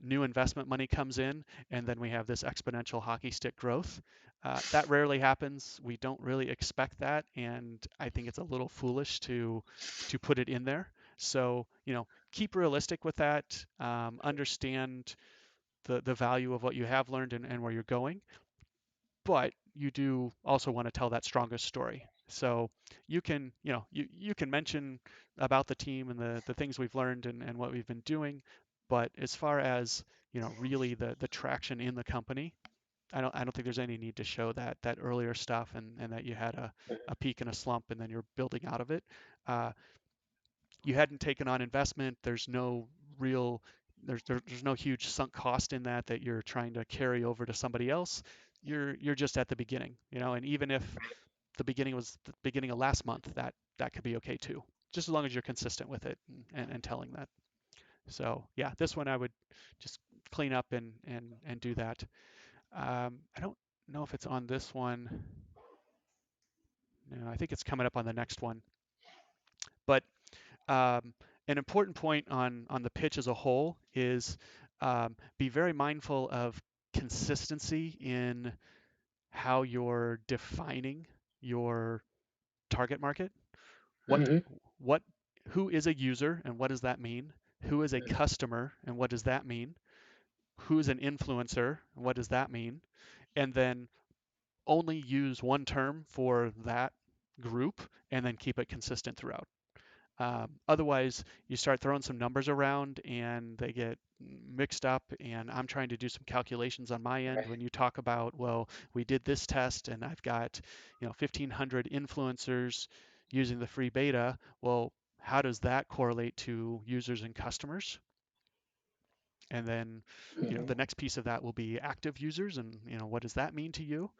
new investment money comes in, and then we have this exponential hockey stick growth. That rarely happens. We don't really expect that, and I think it's a little foolish to put it in there. So, keep realistic with that. Understand the value of what you have learned, and where you're going, but you do also want to tell that strongest story. So you can mention about the team and the things we've learned, and what we've been doing, but as far as, really the traction in the company, I don't think there's any need to show that earlier stuff, and that you had a peak and a slump, and then you're building out of it. Uh, you hadn't taken on investment. Real there's no huge sunk cost in that you're trying to carry over to somebody else. You're just at the beginning, and even if the beginning was the beginning of last month, that could be okay too, just as long as you're consistent with it, and telling that. So yeah, this one I would just clean up and do that. I don't know if it's on this one. No, I think it's coming up on the next one. But an important point on the pitch as a whole is be very mindful of consistency in how you're defining your target market. What Hmm. what who is a user and what does that mean? Who is a Hmm. customer and what does that mean? Who's an influencer and what does that mean? And then only use one term for that group and then keep it consistent throughout. Otherwise, you start throwing some numbers around and they get mixed up. And I'm trying to do some calculations on my end Right. when you talk about, well, we did this test and I've got, 1,500 influencers using the free beta. Well, how does that correlate to users and customers? And then, Hmm. the next piece of that will be active users and, what does that mean to you?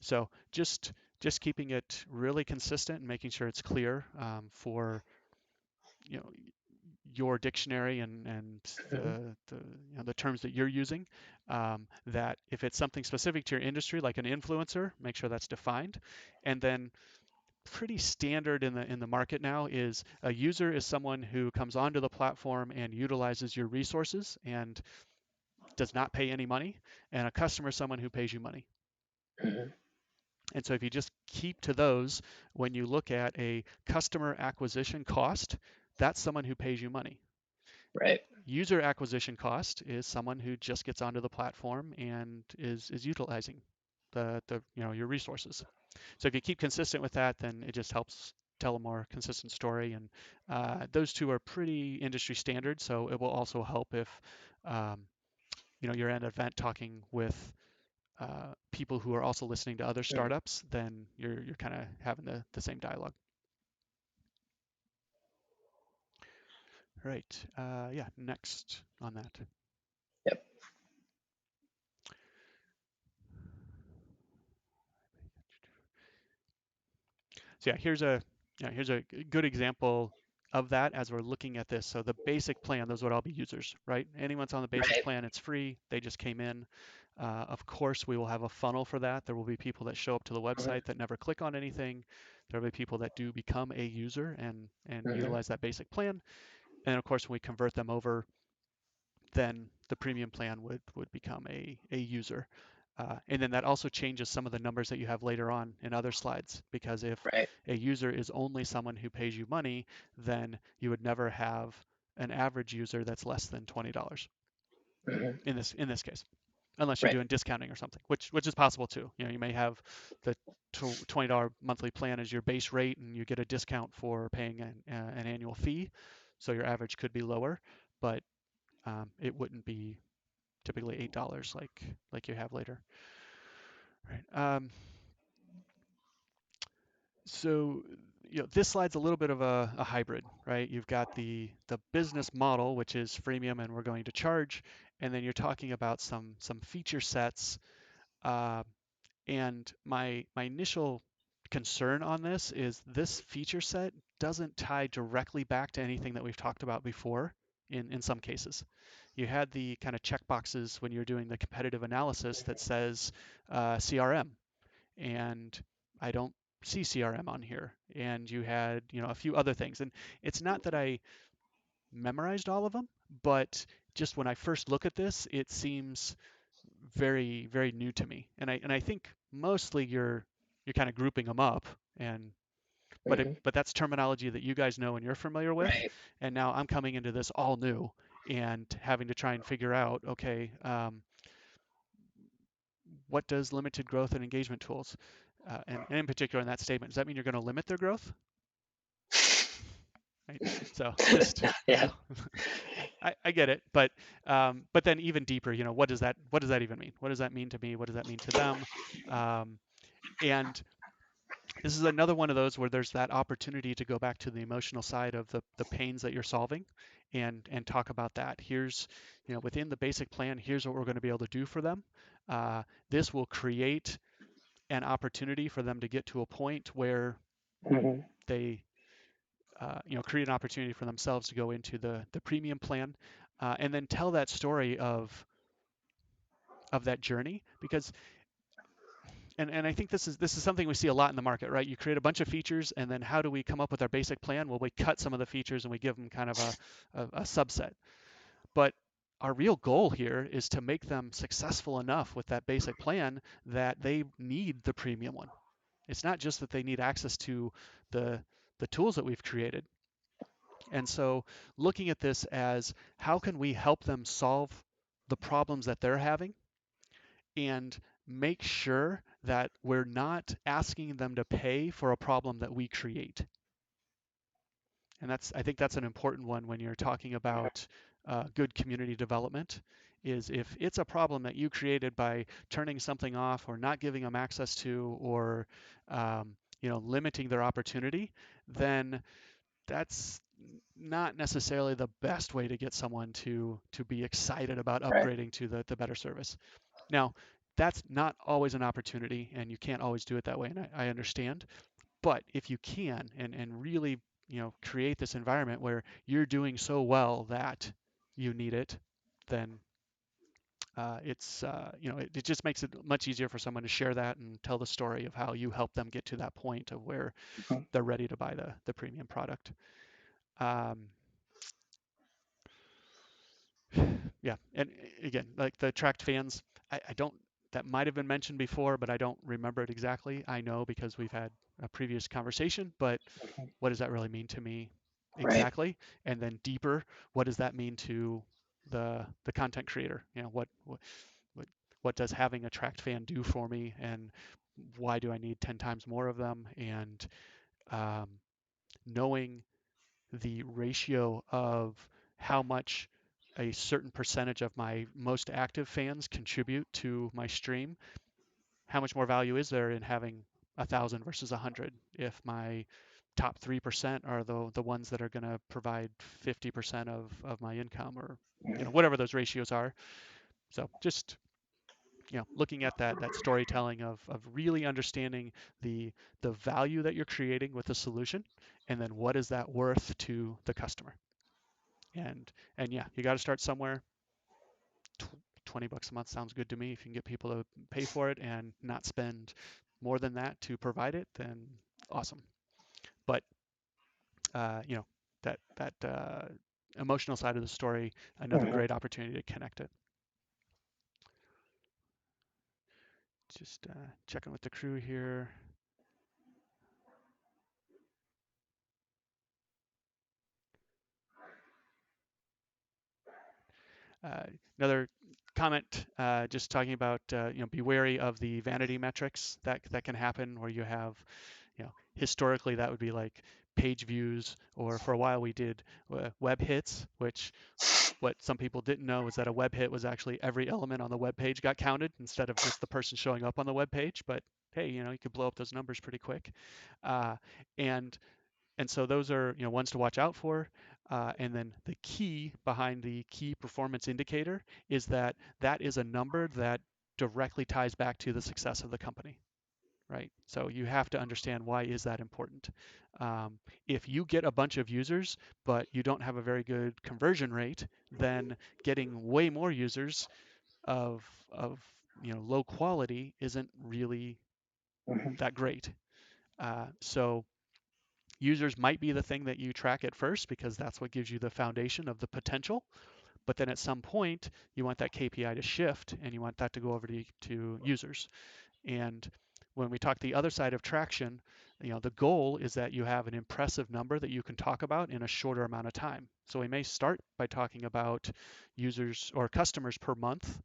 So just keeping it really consistent and making sure it's clear for you know your dictionary and Hmm. the terms that you're using. That if it's something specific to your industry, like an influencer, make sure that's defined. And then pretty standard in the market now is a user is someone who comes onto the platform and utilizes your resources and does not pay any money, and a customer is someone who pays you money. Hmm. And so if you just keep to those, when you look at a customer acquisition cost, that's someone who pays you money. Right. User acquisition cost is someone who just gets onto the platform and is utilizing your resources. So if you keep consistent with that, then it just helps tell a more consistent story. And those two are pretty industry standard. So it will also help if um, you're at an event talking with people who are also listening to other Hmm. startups, then you're kind of having the same dialogue. Right. Yeah. Next on that. Yep. So yeah, here's a good example of that as we're looking at this. So the basic plan, those would all be users, right? Anyone's on the basic Right. plan, it's free. They just came in. Of course, we will have a funnel for that. There will be people that show up to the Hmm. website that never click on anything. There will be people that do become a user and Hmm. utilize that basic plan. And of course, when we convert them over, then the premium plan would become a user. And then that also changes some of the numbers that you have later on in other slides, because if Right. a user is only someone who pays you money, then you would never have an average user that's less than $20 Hmm. in this case, unless you're Right. doing discounting or something, which is possible too. You may have the $20 monthly plan as your base rate, and you get a discount for paying an annual fee, so your average could be lower, but it wouldn't be typically $8 like you have later. Right. So this slide's a little bit of a hybrid, right? You've got the business model, which is freemium, and we're going to charge, and then you're talking about some feature sets. Uh, and my initial concern on this feature set doesn't tie directly back to anything that we've talked about before in some cases. You had the kind of checkboxes when you're doing the competitive analysis that says CRM, and I don't see CRM on here. And you had, a few other things. And it's not that I memorized all of them, but just when I first look at this, it seems very, very new to me. And I think mostly you're kind of grouping them up, and Hmm. but that's terminology that you guys know and you're familiar with. Right. And now I'm coming into this all new and having to try and figure out, okay, what does limited growth and engagement tools, and in particular in that statement, does that mean you're going to limit their growth? Right. So just, Yeah. I get it, but then even deeper, what does that even mean? What does that mean to me? What does that mean to them? Um, and this is another one of those where there's that opportunity to go back to the emotional side of the pains that you're solving and talk about that. Here's, within the basic plan, here's what we're going to be able to do for them. This will create an opportunity for them to get to a point where Hmm. they create an opportunity for themselves to go into the premium plan, and then tell that story of that journey, because and I think this is something we see a lot in the market, right? You create a bunch of features, and then how do we come up with our basic plan? Well, we cut some of the features and we give them kind of a subset. But our real goal here is to make them successful enough with that basic plan that they need the premium one. It's not just that they need access to the the tools that we've created. And so looking at this as how can we help them solve the problems that they're having and make sure that we're not asking them to pay for a problem that we create. And I think that's an important one when you're talking about good community development is if it's a problem that you created by turning something off or not giving them access to or limiting their opportunity, then that's not necessarily the best way to get someone to be excited about Right. upgrading to the better service. Now, that's not always an opportunity, and you can't always do it that way, and I understand. But if you can and really create this environment where you're doing so well that you need it, then it just makes it much easier for someone to share that and tell the story of how you help them get to that point of where Mhm. they're ready to buy the premium product. Um, yeah, and again, like the tracked fans, I don't. That might have been mentioned before, but I don't remember it exactly. I know because we've had a previous conversation, but Mhm. what does that really mean to me Right. exactly? And then deeper, what does that mean to the content creator? What what does having a tracked fan do for me, and why do I need 10 times more of them? And um, knowing the ratio of how much a certain percentage of my most active fans contribute to my stream, how much more value is there in having 1,000 versus 100 if my top 3% are the ones that are going to provide 50% of my income or Mhm. whatever those ratios are. So just looking at that storytelling of really understanding the value that you're creating with the solution, and then what is that worth to the customer. And yeah, you got to start somewhere. 20 bucks a month sounds good to me. If you can get people to pay for it and not spend more than that to provide it, then awesome. But you know that emotional side of the story, another Mhm. great opportunity to connect it. Just checking with the crew here. Uh, Another comment, just talking about be wary of the vanity metrics that can happen where you have historically that would be like page views, or for a while we did web hits, which what some people didn't know was that a web hit was actually every element on the web page got counted instead of just the person showing up on the web page. But hey, you could blow up those numbers pretty quick. Uh, and and so those are ones to watch out for. And then the key behind the key performance indicator is that that is a number that directly ties back to the success of the company, right? So you have to understand why is that important. If you get a bunch of users, but you don't have a very good conversion rate, then getting way more users of of low quality isn't really Mhm. that great. So users might be the thing that you track at first because that's what gives you the foundation of the potential. But then at some point, you want that KPI to shift and you want that to go over to users. And when we talk the other side of traction, the goal is that you have an impressive number that you can talk about in a shorter amount of time. So we may start by talking about users or customers per month,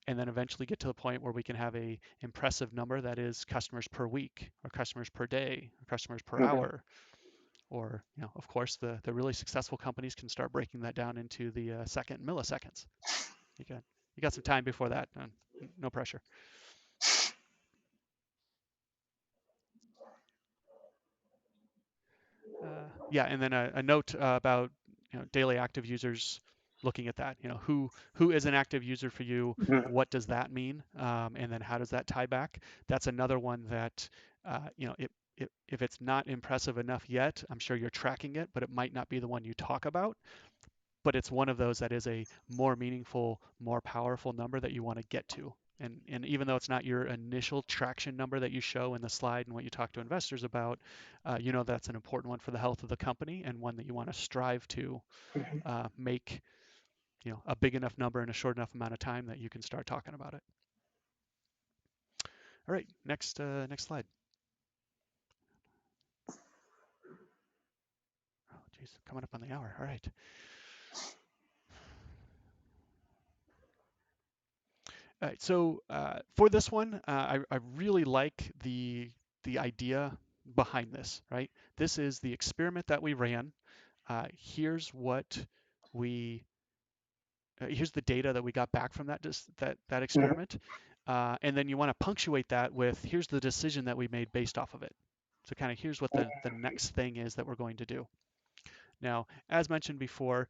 and then eventually get to the point where we can have a impressive number that is customers per week or customers per day or customers per Mhm. hour. Or, of course, the really successful companies can start breaking that down into the second milliseconds. You got you got some time before that. No pressure. Yeah, and then a note about daily active users. Looking at that, who is an active user for you? Mhm. What does that mean? And then how does that tie back? That's another one that if it's not impressive enough yet, I'm sure you're tracking it, but it might not be the one you talk about. But it's one of those that is a more meaningful, more powerful number that you want to get to. And even though it's not your initial traction number that you show in the slide and what you talk to investors about, you know that's an important one for the health of the company and one that you want to strive to Mhm. make, you know, a big enough number in a short enough amount of time that you can start talking about it. All right, next slide. Oh, geez, coming up on the hour. All right. All right, so for this one, I really like the idea behind this, right? This is the experiment that we ran. Here's what we here's the data that we got back from that Mhm. experiment, and then you want to punctuate that with here's the decision that we made based off of it. So kind of here's what the next thing is that we're going to do. Now, as mentioned before,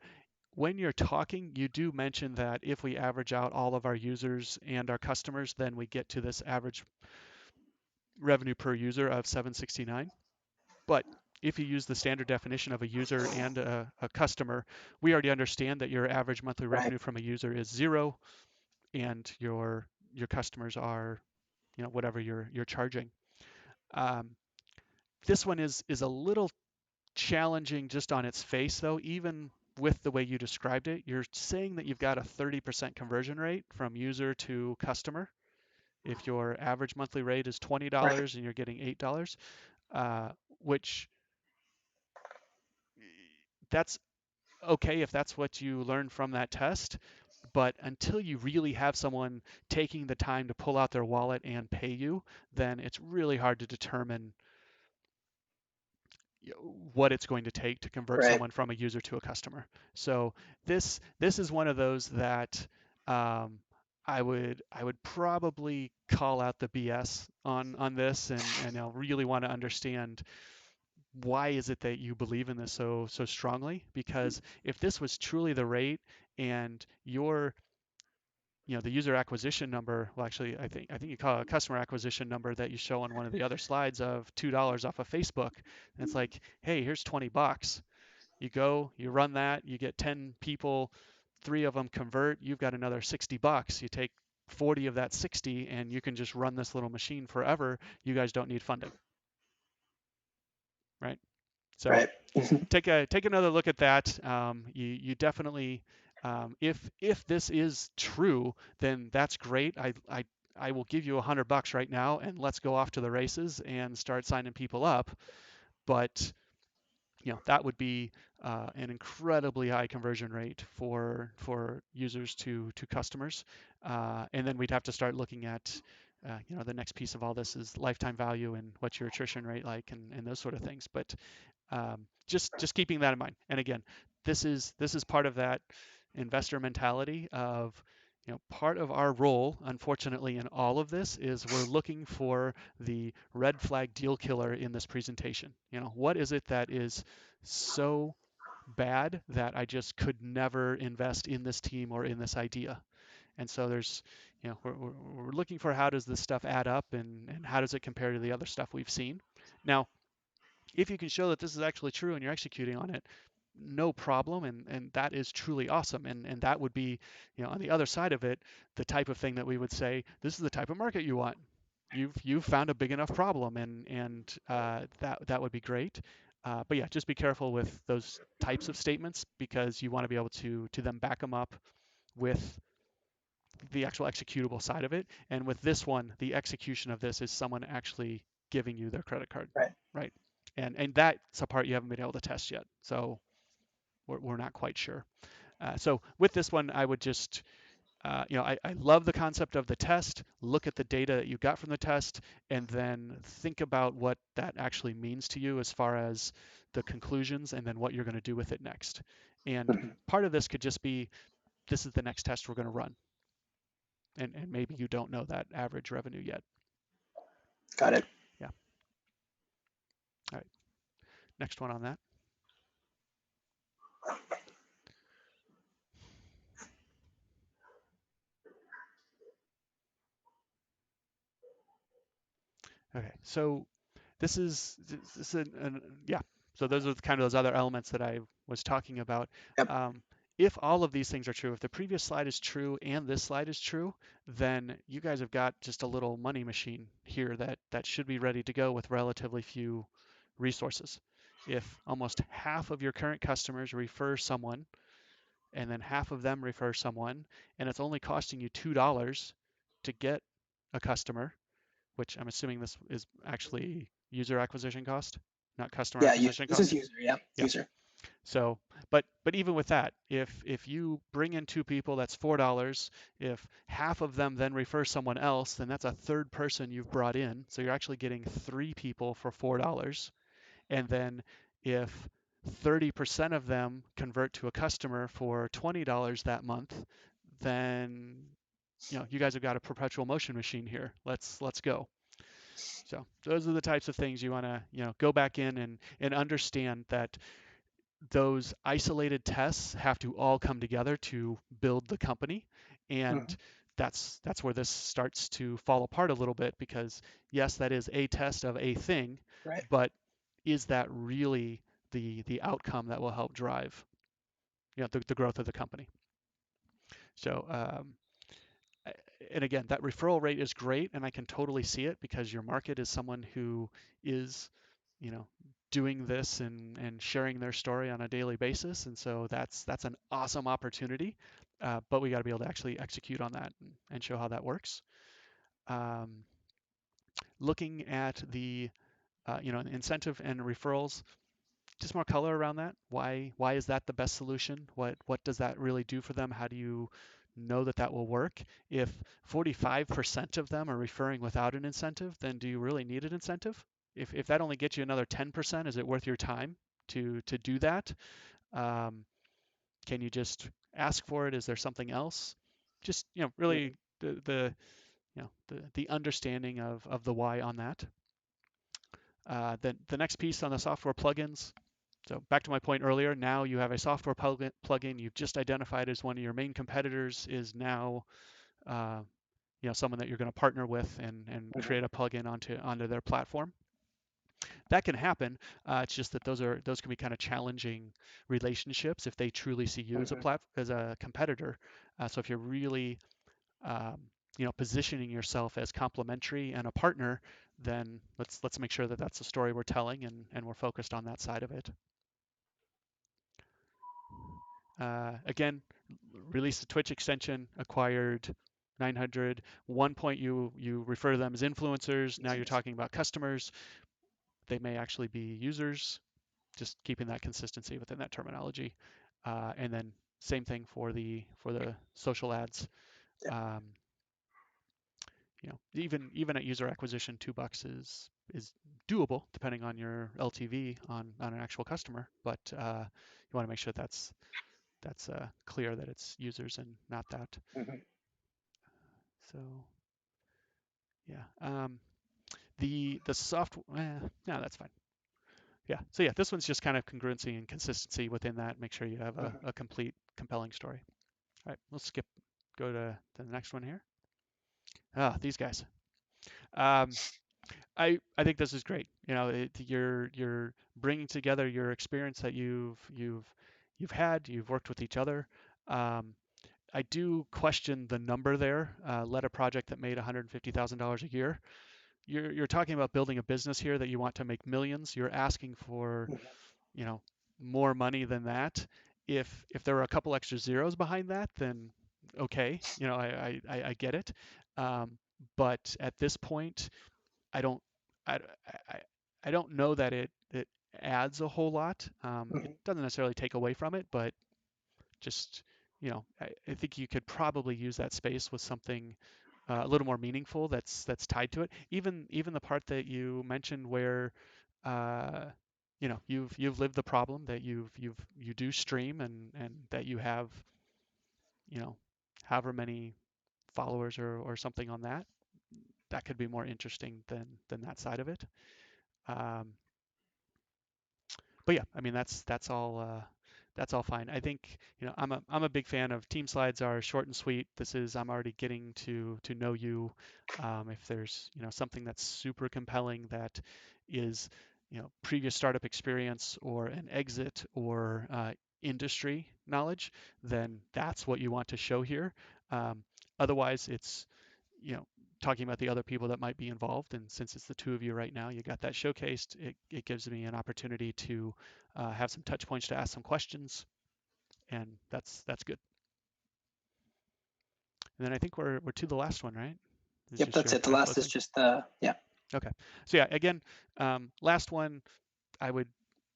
when you're talking, you do mention that if we average out all of our users and our customers, then we get to this average revenue per user of 769. But if you use the standard definition of a user and a customer, we already understand that your average monthly Right. revenue from a user is 0, and your customers are, you know, whatever you're charging. Um, this one is a little challenging just on its face, though. Even with the way you described it, you're saying that you've got a 30% conversion rate from user to customer. If your average monthly rate is Right. $20 and you're getting $8, uh, which that's okay if that's what you learn from that test. But until you really have someone taking the time to pull out their wallet and pay you, then it's really hard to determine what it's going to take to convert Right. someone from a user to a customer. So this is one of those that um, I would probably call out the BS on this, and I'll really want to understand why is it that you believe in this so strongly? Because if this was truly the rate and your, you know, the user acquisition number, well, actually, I think you call it a customer acquisition number that you show on one of the other slides of $2 off of Facebook, and it's like, hey, here's 20 bucks. You go, you run that, you get 10 people, 3 of them convert, you've got another 60 bucks. You take 40 of that 60 and you can just run this little machine forever. You guys don't need funding, right? So Right. Mhm. take another look at that. You definitely, if this is true, then that's great. I will give you $100 right now, and let's go off to the races and start signing people up. But you know that would be an incredibly high conversion rate for users to customers, and then we'd have to start looking at. You know, the next piece of all this is lifetime value and what's your attrition rate like, and those sort of things. But just keeping that in mind. And again, this is part of that investor mentality of, you know, part of our role, unfortunately, in all of this is we're looking for the red flag deal killer in this presentation. You know, what is it that is so bad that I just could never invest in this team or in this idea? And so there's, you know, we're looking for how does this stuff add up, and how does it compare to the other stuff we've seen. Now, if you can show that this is actually true and you're executing on it, no problem, and that is truly awesome. And that would be, you know, on the other side of it, the type of thing that we would say, this is the type of market you want. You've found a big enough problem, and that would be great. But yeah, just be careful with those types of statements because you want to be able to then back them up with the actual executable side of it. And with this one, the execution of this is someone actually giving you their credit card, Right. right? And that's a part you haven't been able to test yet. So we're not quite sure. So with this one, I would just, you know, I love the concept of the test. Look at the data that you got from the test, and then think about what that actually means to you as far as the conclusions, and then what you're going to do with it next. And Mhm. part of this could just be, this is the next test we're going to run. And maybe you don't know that average revenue yet. Got it. Yeah. All right. Next one on that. Okay. So this is yeah. So those are kind of those other elements that I was talking about. Yep. Um, if all of these things are true, if the previous slide is true and this slide is true, then you guys have got just a little money machine here that should be ready to go with relatively few resources. If almost half of your current customers refer someone, and then half of them refer someone, and it's only costing you $2 to get a customer, which I'm assuming this is actually user acquisition cost, not customer Yeah, acquisition this is cost. user. Yeah, Yeah. user. So, but even with that, if you bring in two people, that's $4. If half of them then refer someone else, then that's a third person you've brought in. So you're actually getting three people for $4. And then if 30% of them convert to a customer for $20 that month, then you guys have got a perpetual motion machine here. Let's go. So those are the types of things you want to go back in and understand that those isolated tests have to all come together to build the company. And Mhm. that's where this starts to fall apart a little bit, because yes, that is a test of a thing, Right. but is that really the outcome that will help drive the growth of the company? So and again, that referral rate is great, and I can totally see it, because your market is someone who is, you know, doing this and sharing their story on a daily basis, and so that's an awesome opportunity. But we got to be able to actually execute on that and show how that works. Um, Looking at the incentive and referrals, just more color around that. Why is that the best solution? What does that really do for them? How do you know that that will work? If 45% of them are referring without an incentive, then do you really need an incentive? If that only gets you another 10%, is it worth your time to do that? Um, can you just ask for it? Is there something else? Just really Mhm. the understanding of the why on that. Then the next piece on the software plugins. So back to my point earlier, now you have a software plugin you've just identified as one of your main competitors is now uh, someone that you're going to partner with and Mhm. create a plugin onto their platform. That can happen. It's just that those can be kind of challenging relationships if they truly see you Mhm. as a competitor. So if you're really um, positioning yourself as complementary and a partner, then let's make sure that that's the story we're telling, and we're focused on that side of it. Again, released a Twitch extension, acquired 900. One point you refer to them as influencers. Now you're Users. talking about customers. They may actually be users. Just keeping that consistency within that terminology. And then same thing for the social ads. Yeah. Um, even at user acquisition, $2 is doable depending on your LTV on an actual customer. But you want to make sure that's clear that it's users and not that. Mhm. So yeah, the software. No, that's fine. Yeah. So yeah, this one's just kind of congruency and consistency within that. Make sure you have a, Mhm. a complete, compelling story. All right, let's go to the next one here. Ah, these guys. Um, I think this is great. You're bringing together your experience that you've had. You've worked with each other. Um, I do question the number there. Led a project that made $150,000 a year. You're talking about building a business here that you want to make millions. You're asking for, Mhm. you know, more money than that. If there were a couple extra zeros behind that, then okay, I get it. Um, but at this point, I don't I, I, I don't know that it adds a whole lot. It Mhm. doesn't necessarily take away from it, but just I think you could probably use that space with something a little more meaningful that's tied to it. Even the part that you mentioned where uh, you've lived the problem that you do stream and that you have however many followers or something on that. That could be more interesting than that side of it. Um, but yeah, I mean that's all fine. I think I'm a big fan of team slides are short and sweet. I'm already getting to know you. If there's something that's super compelling that is previous startup experience or an exit or industry, knowledge, then that's what you want to show here. Otherwise, it's, you know, talking about the other people that might be involved. And since it's the two of you right now, you got that showcased. It gives me an opportunity to have some touch points to ask some questions, and that's good. And then I think we're to the last one, right? It's Yep, just that's your it. The last is listing. just yeah. Okay. So yeah, again, last one, I would,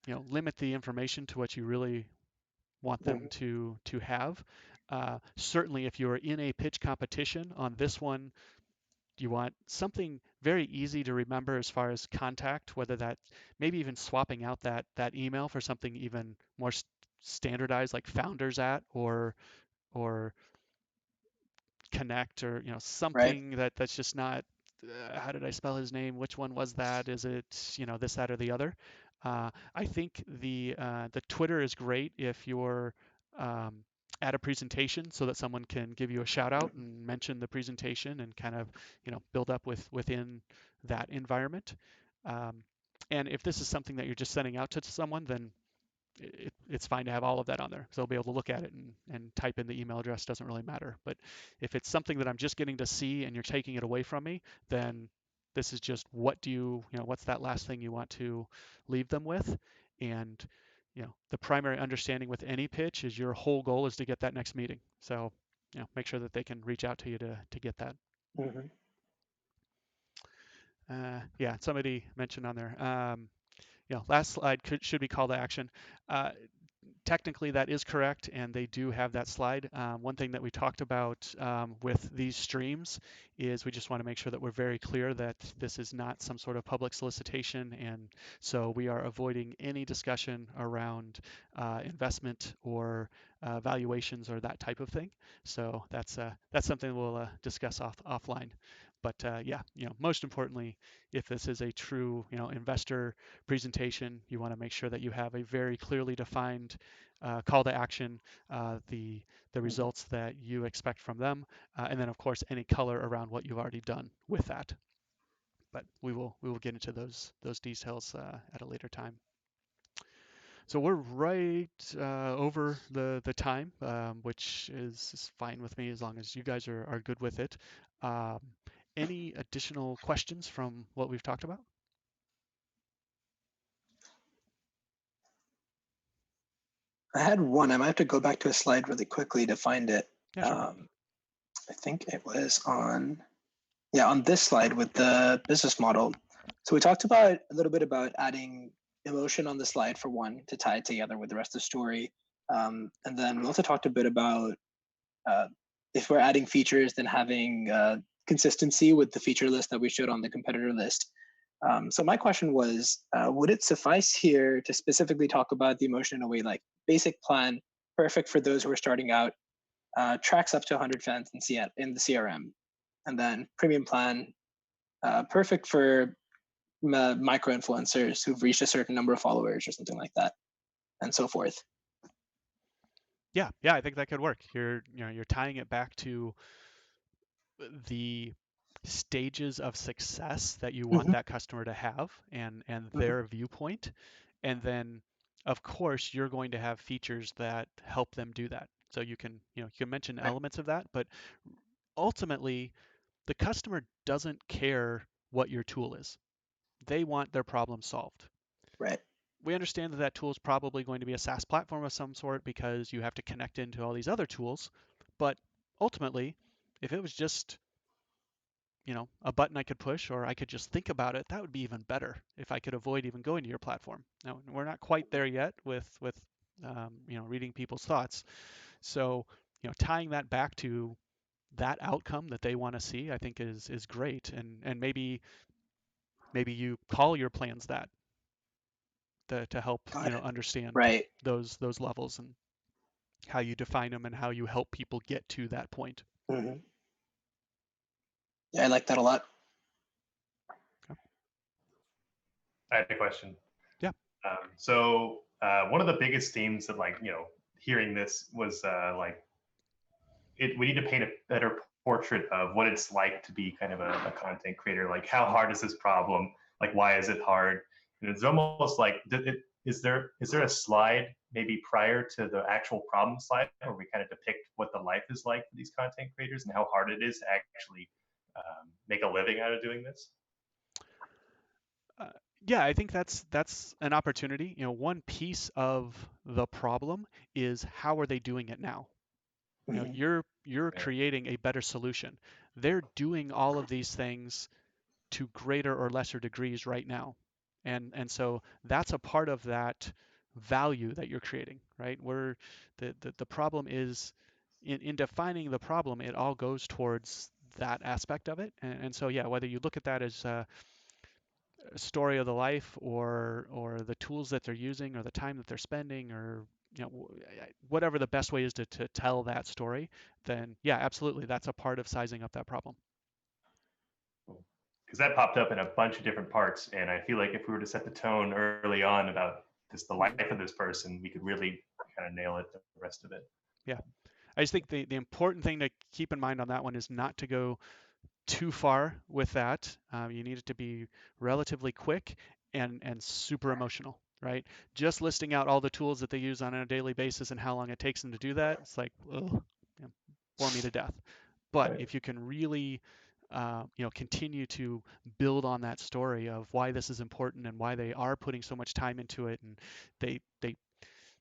you know, limit the information to what you really want them to have. Certainly, if you're in a pitch competition on this one, you want something very easy to remember as far as contact, whether that maybe even swapping out that email for something even more standardized, like founders at or connect, or, you know, Right. something that's just not how did I spell his name? Which one was that? Is it, you know, this, that, or the other? I think the Twitter is great if you're um, at a presentation, so that someone can give you a shout out and mention the presentation and kind of, you know, build up within that environment. Um, and if this is something that you're just sending out to someone, then it's fine to have all of that on there. So they'll be able to look at it and type in the email address, doesn't really matter. But if it's something that I'm just getting to see and you're taking it away from me, then this is just what do you know, what's that last thing you want to leave them with? And, you know, the primary understanding with any pitch is your whole goal is to get that next meeting. So, you know, make sure that they can reach out to you to get that. Mm-hmm. Yeah, somebody mentioned on there. You know, last slide should be call to action. Technically that is correct, and they do have that slide. One thing that we talked about with these streams is we just want to make sure that we're very clear that this is not some sort of public solicitation, and so we are avoiding any discussion around investment or valuations or that type of thing. So that's something we'll discuss offline. But yeah, you know, most importantly, if this is a true, you know, investor presentation, you want to make sure that you have a very clearly defined call to action, the results that you expect from them, and then of course any color around what you've already done with that. But we will get into those details at a later time. So we're right over the time, which is fine with me as long as you guys are good with it. Um, any additional questions from what we've talked about? I had one. I might have to go back to a slide really quickly to find it. Yeah, sure. I think it was on, yeah, on this slide with the business model. So we talked about a little bit about adding emotion on the slide for one to tie it together with the rest of the story. And then we also talked a bit about if we're adding features, then having consistency with the feature list that we showed on the competitor list. So my question was, would it suffice here to specifically talk about the emotion in a way like basic plan, perfect for those who are starting out, tracks up to 100 fans in the CRM, and then premium plan, perfect for micro influencers who've reached a certain number of followers or something like that, and so forth. Yeah, I think that could work. You're tying it back to the stages of success that you want Mm-hmm. that customer to have, and Mm-hmm. their viewpoint. And then of course you're going to have features that help them do that. So you can, you know, you can mention Right. elements of that, but ultimately the customer doesn't care what your tool is. They want their problem solved. Right. We understand that that tool is probably going to be a SaaS platform of some sort because you have to connect into all these other tools. But ultimately, if it was just, you know, a button I could push, or I could just think about it, that would be even better if I could avoid even going to your platform. Now, we're not quite there yet with you know, reading people's thoughts. So, you know, tying that back to that outcome that they want to see, I think is great. And maybe you call your plans that to help, Got you know, it. understand Right. those levels and how you define them and how you help people get to that point. Mm-hmm. Yeah, I like that a lot. Okay. I had a question. Yeah. So one of the biggest themes of, like, you know, hearing this was like we need to paint a better portrait of what it's like to be kind of a content creator. Like, how hard is this problem? Like, why is it hard? And it's almost like, is there a slide maybe prior to the actual problem slide, where we kind of depict what the life is like for these content creators and how hard it is to actually make a living out of doing this? Uh, yeah, I think that's an opportunity. One piece of the problem is how are they doing it now? Mhm. You're Yeah. creating a better solution. They're doing all of these things to greater or lesser degrees right now. And so that's a part of that value that you're creating, right? Where the problem is in defining the problem, it all goes towards that aspect of it. And so yeah, whether you look at that as a story of the life or the tools that they're using or the time that they're spending or whatever the best way is to tell that story, then yeah, absolutely, that's a part of sizing up that problem. Because that popped up in a bunch of different parts, and I feel like if we were to set the tone early on about the life Mhm. of this person, we could really kind of nail it the rest of it. Yeah. I just think the important thing to keep in mind on that one is not to go too far with that. You need it to be relatively quick and super emotional, right? Just listing out all the tools that they use on a daily basis and how long it takes them to do that, it's like, ugh, bore me to death. But Right. if you can really, continue to build on that story of why this is important and why they are putting so much time into it, and they they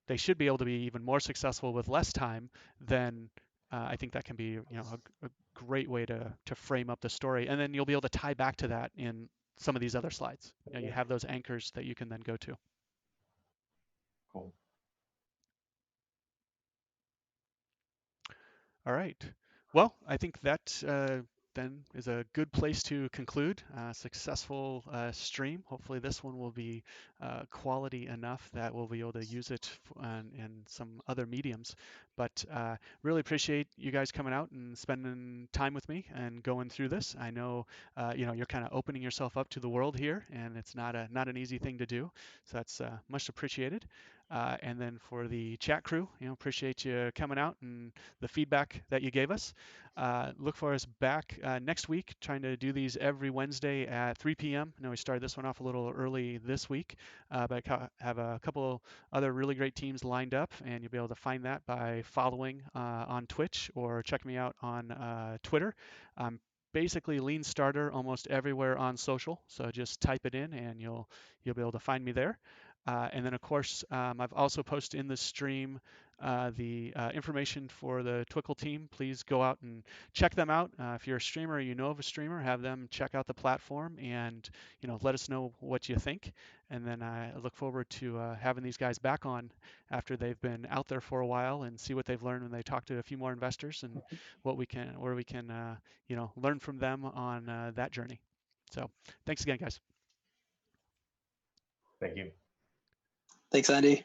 they should be able to be even more successful with less time, then I think that can be a great way to frame up the story, and then you'll be able to tie back to that in some of these other slides. You have those anchors that you can then go to. Cool. All right. Well, I think that then is a good place to conclude. Successful stream. Hopefully, this one will be quality enough that we'll be able to use it in some other mediums. But really appreciate you guys coming out and spending time with me and going through this. I know you're kind of opening yourself up to the world here, and it's not an easy thing to do. So that's much appreciated. And then for the chat crew, appreciate you coming out and the feedback that you gave us. Look for us back next week, trying to do these every Wednesday at 3 p.m. I know we started this one off a little early this week, but I have a couple other really great teams lined up, and you'll be able to find that by following on Twitch or check me out on Twitter. Basically lean starter almost everywhere on social, so just type it in and you'll be able to find me there. And then, of course, I've also posted in the stream the information for the Twickle team. Please go out and check them out. If you're a streamer or you know of a streamer, have them check out the platform and let us know what you think. And then I look forward to having these guys back on after they've been out there for a while and see what they've learned when they talk to a few more investors and where we can learn from them on that journey. So thanks again, guys. Thank you. Thanks, Andy.